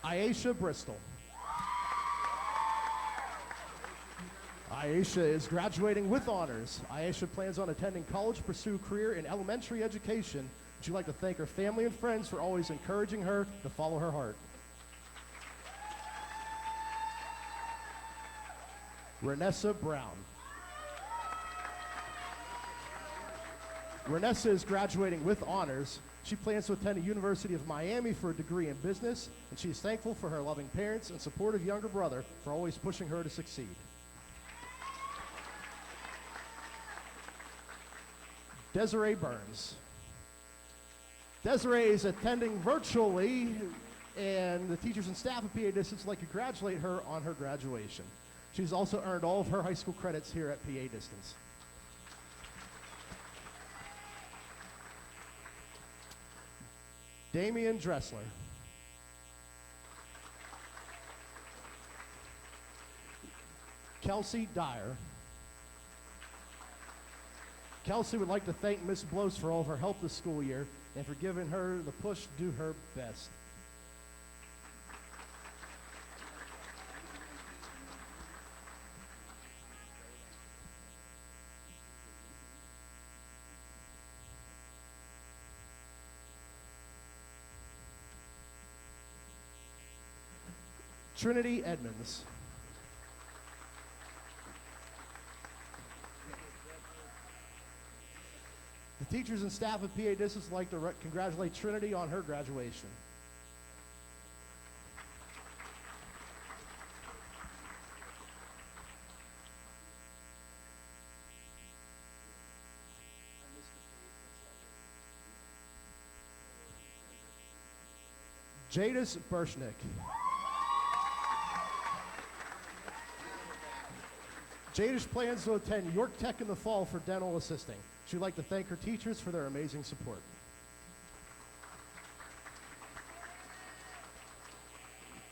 Aisha Bristol. Aisha is graduating with honors. Aisha plans on attending college to pursue a career in elementary education. She'd like to thank her family and friends for always encouraging her to follow her heart. Renessa Brown. Renessa is graduating with honors. She plans to attend the University of Miami for a degree in business, and she is thankful for her loving parents and supportive younger brother for always pushing her to succeed. Desiree Burns. Desiree is attending virtually, and the teachers and staff of PA Distance would like to congratulate her on her graduation. She's also earned all of her high school credits here at PA Distance. Damian Dressler. Kelsey Dyer. Kelsey would like to thank Miss Blows for all of her help this school year and for giving her the push to do her best. Trinity Edmonds. The teachers and staff of PA Distance would like to congratulate Trinity on her graduation. Jadis Burshnick. Jadis plans to attend York Tech in the fall for dental assisting. She'd like to thank her teachers for their amazing support.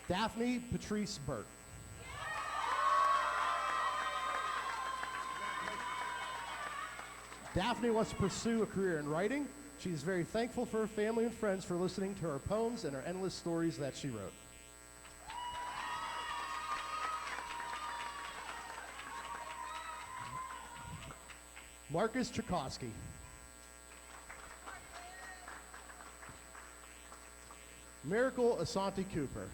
Daphne Patrice Burt. Daphne wants to pursue a career in writing. She's very thankful for her family and friends for listening to her poems and her endless stories that she wrote. Marcus Tchaikovsky. Miracle Asante Cooper.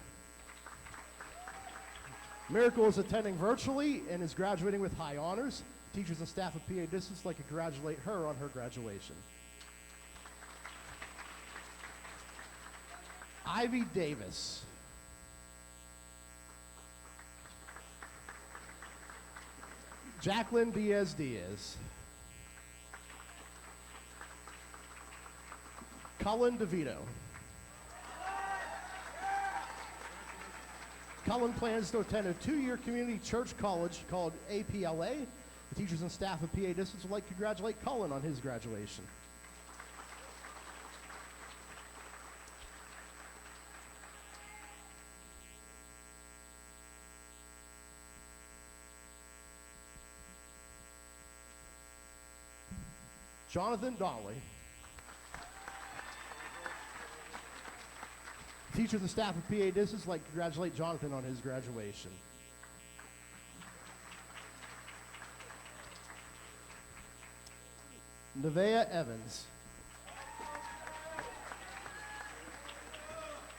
Miracle is attending virtually and is graduating with high honors. Teachers and staff of PA Distance would like to congratulate her on her graduation. Ivy Davis. Jacqueline Diaz Diaz. Cullen DeVito. Cullen plans to attend a 2-year community church college called APLA. The teachers and staff of PA Distance would like to congratulate Cullen on his graduation. Jonathan Donnelly. Teachers and staff of PA Distance would like to congratulate Jonathan on his graduation. Nevaeh Evans.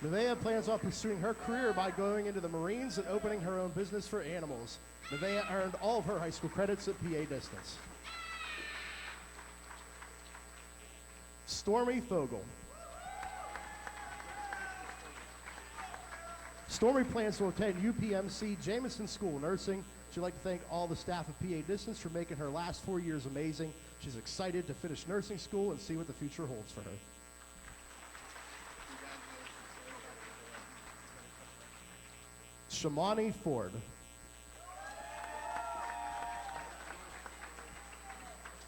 Nevaeh plans on pursuing her career by going into the Marines and opening her own business for animals. Nevaeh earned all of her high school credits at PA Distance. Stormy Fogel. Stormy plans to attend UPMC Jameson School of Nursing. She'd like to thank all the staff of PA Distance for making her last 4 years amazing. She's excited to finish nursing school and see what the future holds for her. Shamani Ford.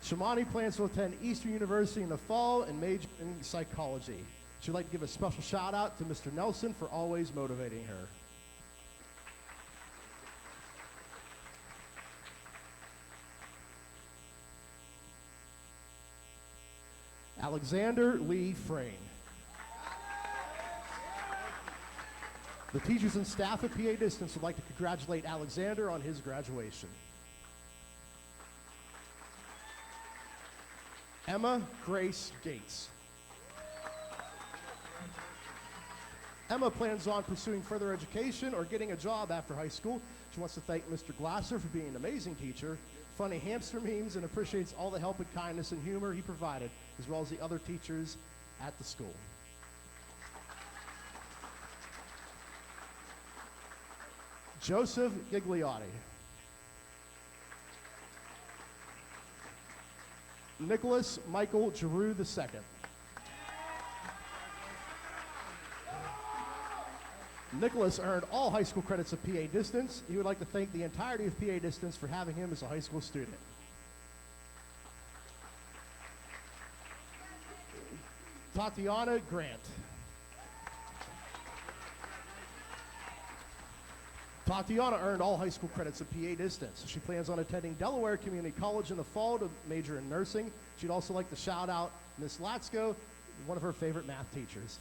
Shamani plans to attend Eastern University in the fall and major in psychology. She'd like to give a special shout out to Mr. Nelson for always motivating her. Alexander Lee Frayne. The teachers and staff at PA Distance would like to congratulate Alexander on his graduation. Emma Grace Gates. Emma plans on pursuing further education or getting a job after high school. She wants to thank Mr. Glasser for being an amazing teacher, funny hamster memes, and appreciates all the help and kindness and humor he provided, as well as the other teachers at the school. Joseph Gigliotti. Nicholas Michael Giroux II. Nicholas earned all high school credits of PA Distance. He would like to thank the entirety of PA Distance for having him as a high school student. Tatiana Grant. Tatiana earned all high school credits of PA Distance. She plans on attending Delaware Community College in the fall to major in nursing. She'd also like to shout out Miss Latsko, one of her favorite math teachers.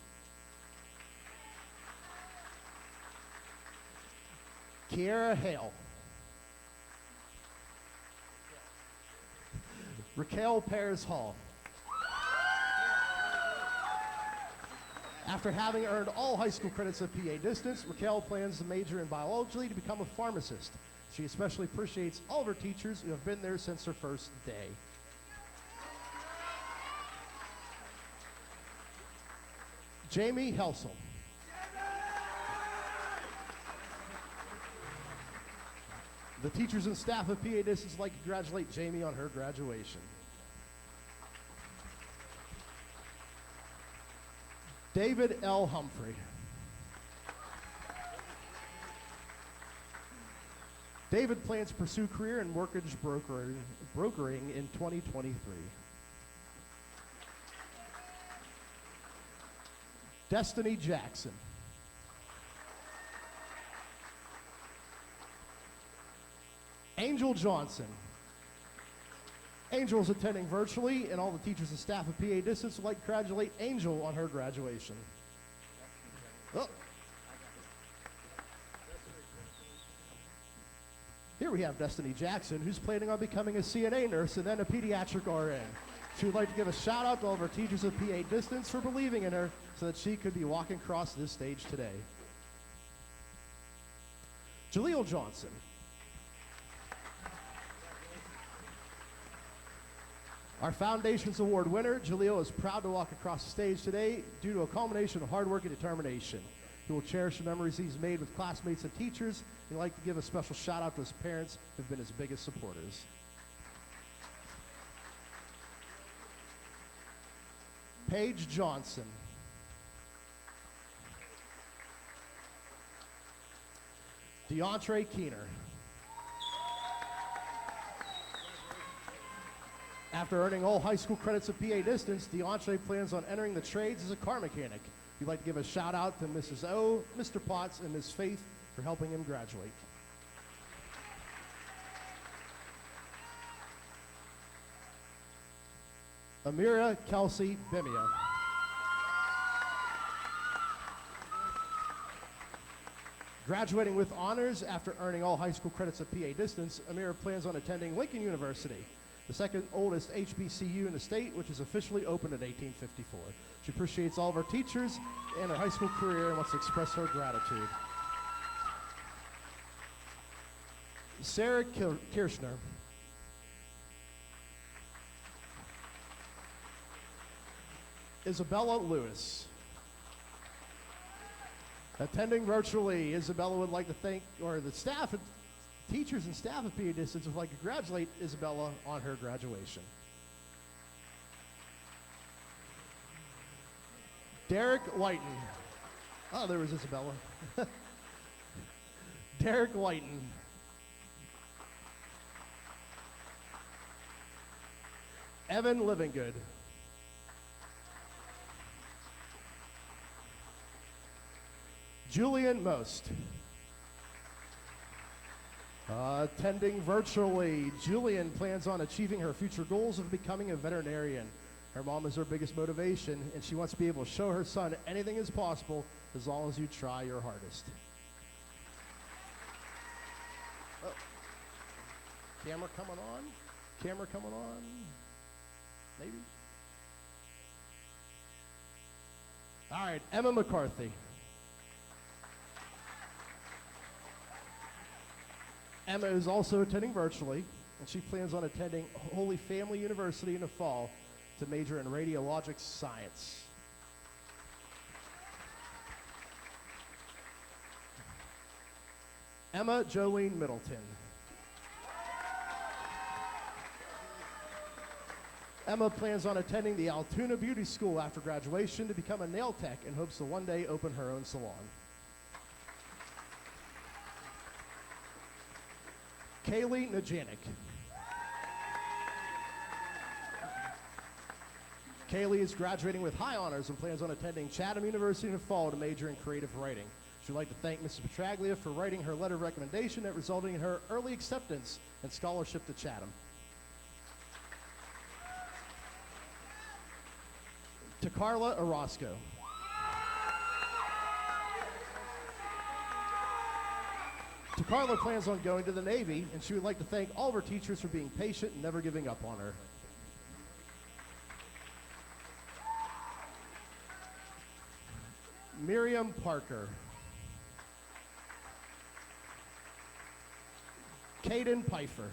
Kiera Hale. Raquel Perez Hall. After having earned all high school credits of PA Distance, Raquel plans to major in biology to become a pharmacist. She especially appreciates all of her teachers who have been there since her first day. Jamie Helsel. The teachers and staff of PA Distance would like to congratulate Jamie on her graduation. David L. Humphrey. David plans to pursue career in mortgage brokering in 2023. Destiny Jackson. Angel Johnson. Angel is attending virtually, and all the teachers and staff of PA Distance would like to congratulate Angel on her graduation. Oh. Here we have Destiny Jackson, who's planning on becoming a CNA nurse and then a pediatric RN. She would like to give a shout out to all of our teachers of PA Distance for believing in her so that she could be walking across this stage today. Jaleel Johnson. Our Foundations Award winner, Jaleel, is proud to walk across the stage today due to a culmination of hard work and determination. He will cherish the memories he's made with classmates and teachers, and he'd like to give a special shout out to his parents who have been his biggest supporters. Paige Johnson. DeAndre Keener. After earning all high school credits of PA Distance, DeAndre plans on entering the trades as a car mechanic. We'd like to give a shout out to Mrs. O, Mr. Potts, and Ms. Faith for helping him graduate. Amira Kelsey Bimia. Graduating with honors after earning all high school credits of PA Distance, Amira plans on attending Lincoln University, the second oldest HBCU in the state, which is officially opened in 1854. She appreciates all of her teachers and her high school career and wants to express her gratitude. Sarah Kirschner. Isabella Lewis. Attending virtually, Isabella would like to thank, or the staff, teachers and staff of PA Distance would like to congratulate Isabella on her graduation. Derek Whiten. Oh, there was Isabella. Derek Whiten. Evan Livingood. Julian Most. Attending virtually, Julian plans on achieving her future goals of becoming a veterinarian. Her mom is her biggest motivation, and she wants to be able to show her son anything is possible as long as you try your hardest. Oh. Camera coming on? Camera coming on? Maybe? All right, Emma McCarthy. Emma is also attending virtually, and she plans on attending Holy Family University in the fall to major in radiologic science. Emma Jolene Middleton. Emma plans on attending the Altoona Beauty School after graduation to become a nail tech and hopes to one day open her own salon. Kaylee Najanik. Kaylee is graduating with high honors and plans on attending Chatham University in the fall to major in creative writing. She'd like to thank Mrs. Petraglia for writing her letter of recommendation that resulted in her early acceptance and scholarship to Chatham. To Carla Orozco. To Carla plans on going to the Navy, and she would like to thank all of her teachers for being patient and never giving up on her. Miriam Parker. Caden Pfeiffer.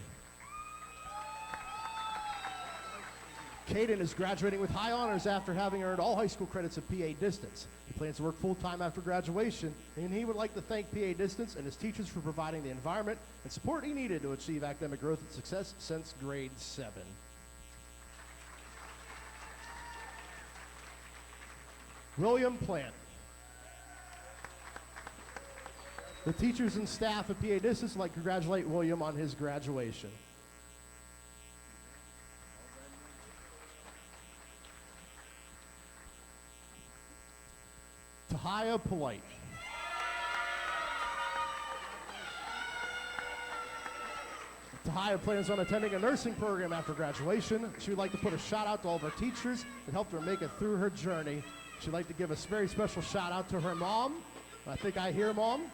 Caden is graduating with high honors after having earned all high school credits of PA Distance. He plans to work full-time after graduation, and he would like to thank PA Distance and his teachers for providing the environment and support he needed to achieve academic growth and success since grade 7. William Plant. The teachers and staff at PA Distance would like to congratulate William on his graduation. Tahia Polite. Tahia plans on attending a nursing program after graduation. She would like to put a shout out to all of her teachers that helped her make it through her journey. She'd like to give a very special shout out to her mom. I think I hear Mom.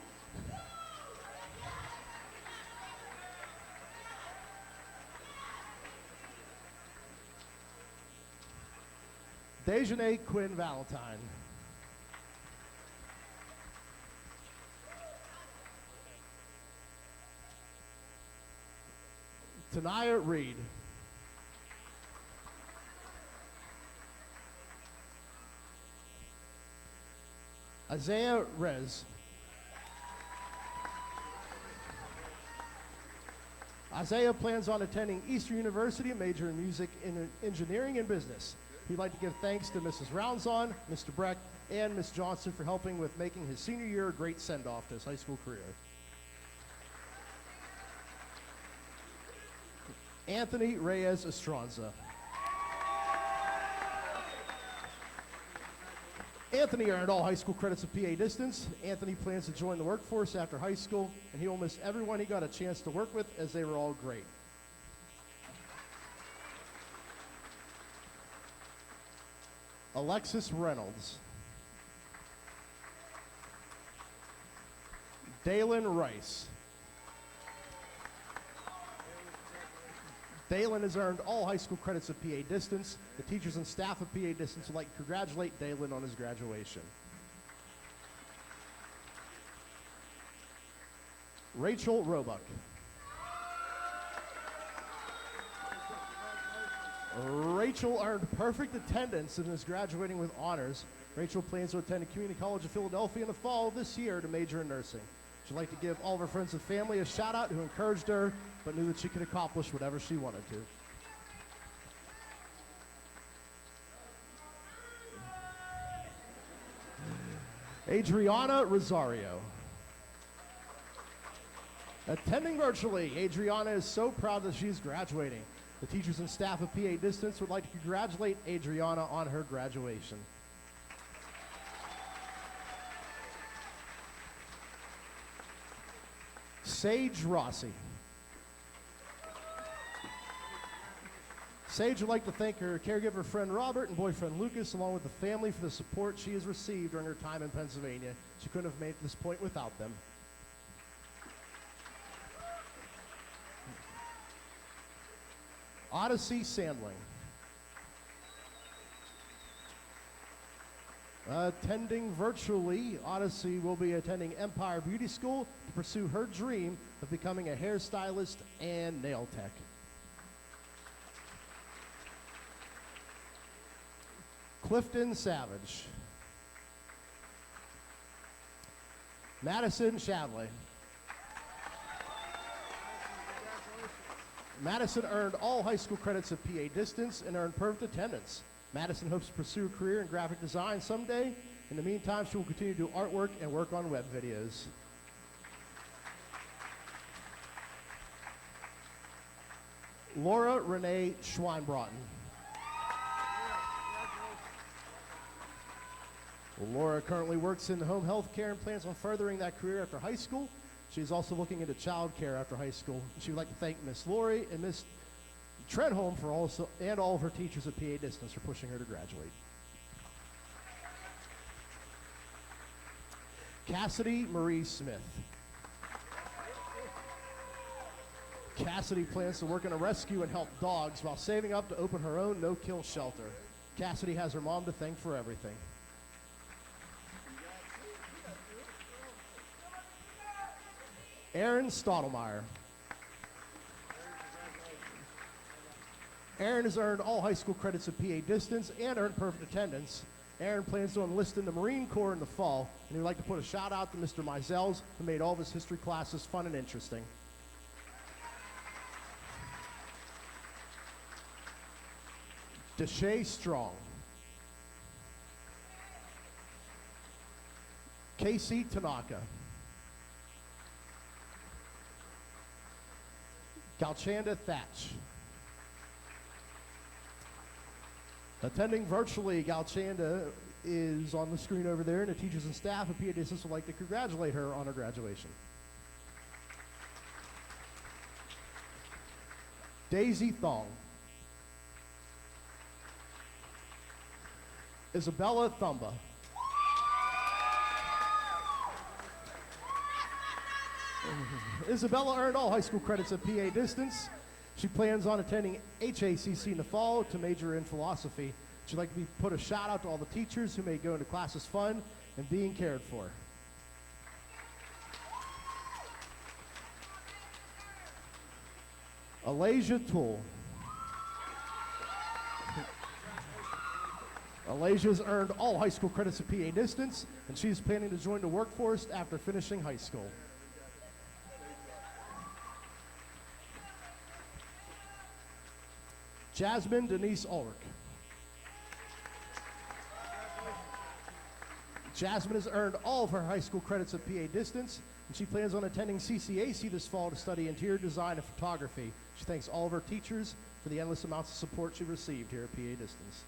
Dejanay Quinn Valentine. Tanaya Reed. Isaiah Rez. Isaiah plans on attending Eastern University, a major in music, engineering, and business. He'd like to give thanks to Mrs. Roundzon, Mr. Breck, and Ms. Johnson for helping with making his senior year a great send-off to his high school career. Anthony Reyes Estranza. Anthony earned all high school credits of PA Distance. Anthony plans to join the workforce after high school, and he will miss everyone he got a chance to work with as they were all great. Alexis Reynolds. Dalen Rice. Dalen has earned all high school credits of PA Distance. The teachers and staff of PA Distance would like to congratulate Dalen on his graduation. Rachel Roebuck. Rachel earned perfect attendance and is graduating with honors. Rachel plans to attend the Community College of Philadelphia in the fall of this year to major in nursing. She'd like to give all of her friends and family a shout out who encouraged her, but knew that she could accomplish whatever she wanted to. Adriana Rosario. Attending virtually, Adriana is so proud that she's graduating. The teachers and staff of PA Distance would like to congratulate Adriana on her graduation. Sage Rossi. Sage would like to thank her caregiver friend Robert and boyfriend Lucas, along with the family, for the support she has received during her time in Pennsylvania. She couldn't have made this point without them. Odyssey Sandling. Attending virtually, Odyssey will be attending Empire Beauty School to pursue her dream of becoming a hairstylist and nail tech. Clifton Savage. Madison Shadley. Madison earned all high school credits of PA distance and earned perfect attendance. Madison hopes to pursue a career in graphic design someday. In the meantime, she will continue to do artwork and work on web videos. Laura Renee Schweinbrotten. Laura currently works in home health care and plans on furthering that career after high school. She's also looking into child care after high school. She would like to thank Miss Lori and Miss Trenholm for all of her teachers at PA Distance for pushing her to graduate. Cassidy Marie Smith. Cassidy plans to work in a rescue and help dogs while saving up to open her own no-kill shelter. Cassidy has her mom to thank for everything. Aaron Stottlemyre. Aaron has earned all high school credits of PA distance and earned perfect attendance. Aaron plans to enlist in the Marine Corps in the fall, and he'd like to put a shout out to Mr. Mizels, who made all of his history classes fun and interesting. Deshae Strong. Casey Tanaka. Galchanda Thatch. Attending virtually, Galchanda is on the screen over there, and the teachers and staff of PA Distance would like to congratulate her on her graduation. Daisy Thong. Isabella Thumba. Isabella earned all high school credits at PA Distance. She plans on attending HACC in the fall to major in philosophy. She'd like to put a shout out to all the teachers who made going to classes fun and being cared for. Alasia Toole. Alasia's earned all high school credits at PA Distance, and she's planning to join the workforce after finishing high school. Jasmine Denise Ulrich. Jasmine has earned all of her high school credits at PA Distance, and she plans on attending CCAC this fall to study interior design and photography. She thanks all of her teachers for the endless amounts of support she received here at PA Distance.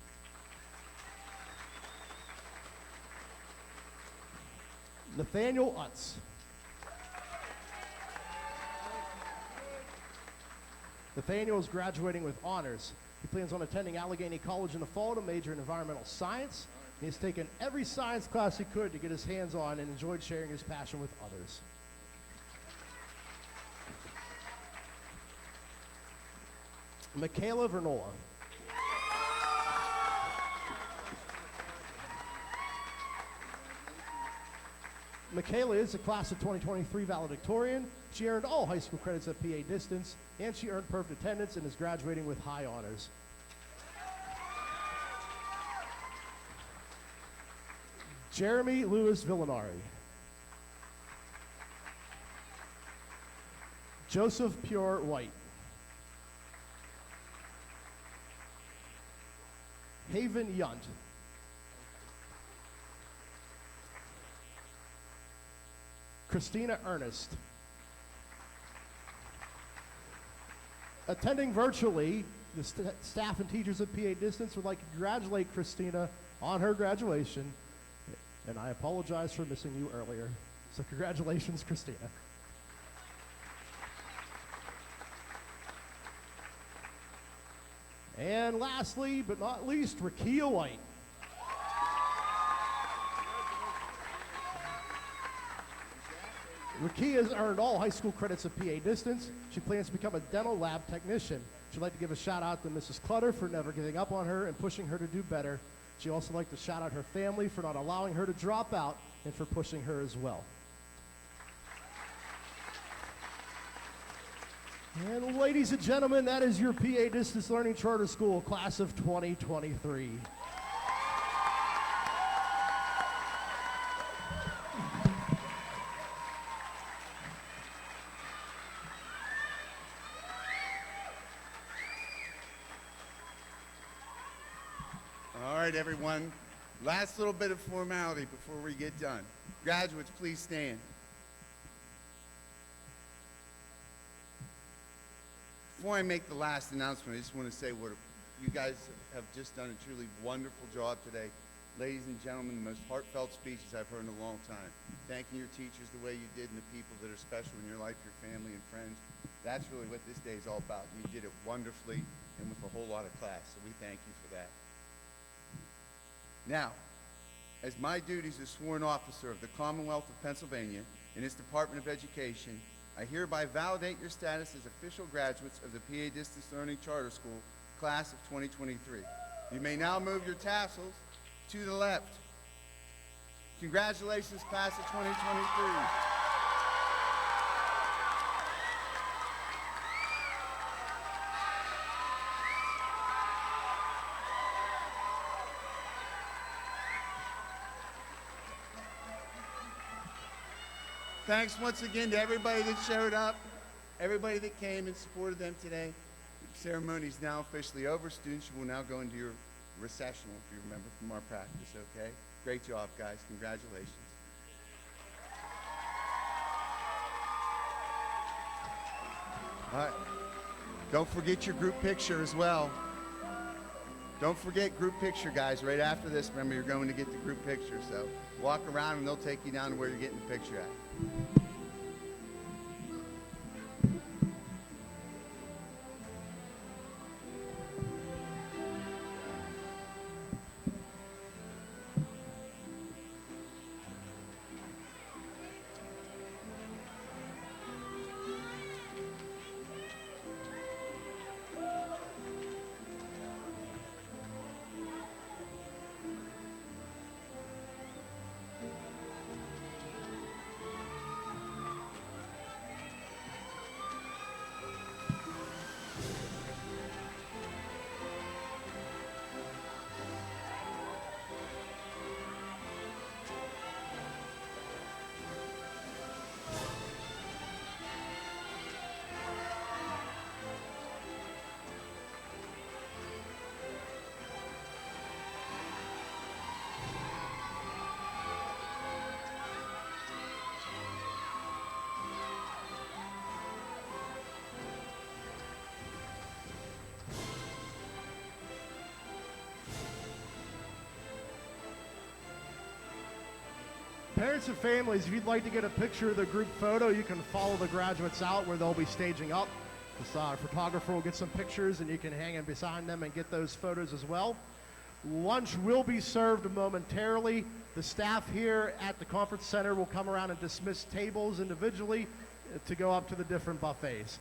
Nathaniel Utz. Nathaniel is graduating with honors. He plans on attending Allegheny College in the fall to major in environmental science. He has taken every science class he could to get his hands on and enjoyed sharing his passion with others. Michaela Vernola. Michaela is a class of 2023 valedictorian. She earned all high school credits at PA Distance, and she earned perfect attendance and is graduating with high honors. Jeremy Lewis Villanari. Joseph Pure White. Haven Yunt. Christina Ernest. Attending virtually, the staff and teachers at PA Distance would like to congratulate Christina on her graduation. And I apologize for missing you earlier. So congratulations, Christina. And lastly, but not least, Rakia White. Rakia has earned all high school credits at PA Distance. She plans to become a dental lab technician. She'd like to give a shout out to Mrs. Clutter for never giving up on her and pushing her to do better. She'd also like to shout out her family for not allowing her to drop out and for pushing her as well. And ladies and gentlemen, that is your PA Distance Learning Charter School class of 2023. All right, everyone. Last little bit of formality before we get done. Graduates, please stand. Before I make the last announcement, I just want to say what you guys have just done a truly wonderful job today. Ladies and gentlemen, the most heartfelt speeches I've heard in a long time. Thanking your teachers the way you did and the people that are special in your life, your family and friends. That's really what this day is all about. You did it wonderfully and with a whole lot of class, so we thank you for that. Now, as my duties as sworn officer of the Commonwealth of Pennsylvania and its Department of Education, I hereby validate your status as official graduates of the PA Distance Learning Charter School, class of 2023. You may now move your tassels to the left. Congratulations, class of 2023. Thanks once again to everybody that showed up, everybody that came and supported them today. The ceremony is now officially over. Students, you will now go into your recessional, if you remember from our practice, okay? Great job, guys. Congratulations. All right. Don't forget your group picture as well. Don't forget group picture, guys. Right after this, remember, you're going to get the group picture. So walk around and they'll take you down to where you're getting the picture at. Parents and families, if you'd like to get a picture of the group photo, you can follow the graduates out where they'll be staging up. This photographer will get some pictures and you can hang in beside them and get those photos as well. Lunch will be served momentarily. The staff here at the conference center will come around and dismiss tables individually to go up to the different buffets.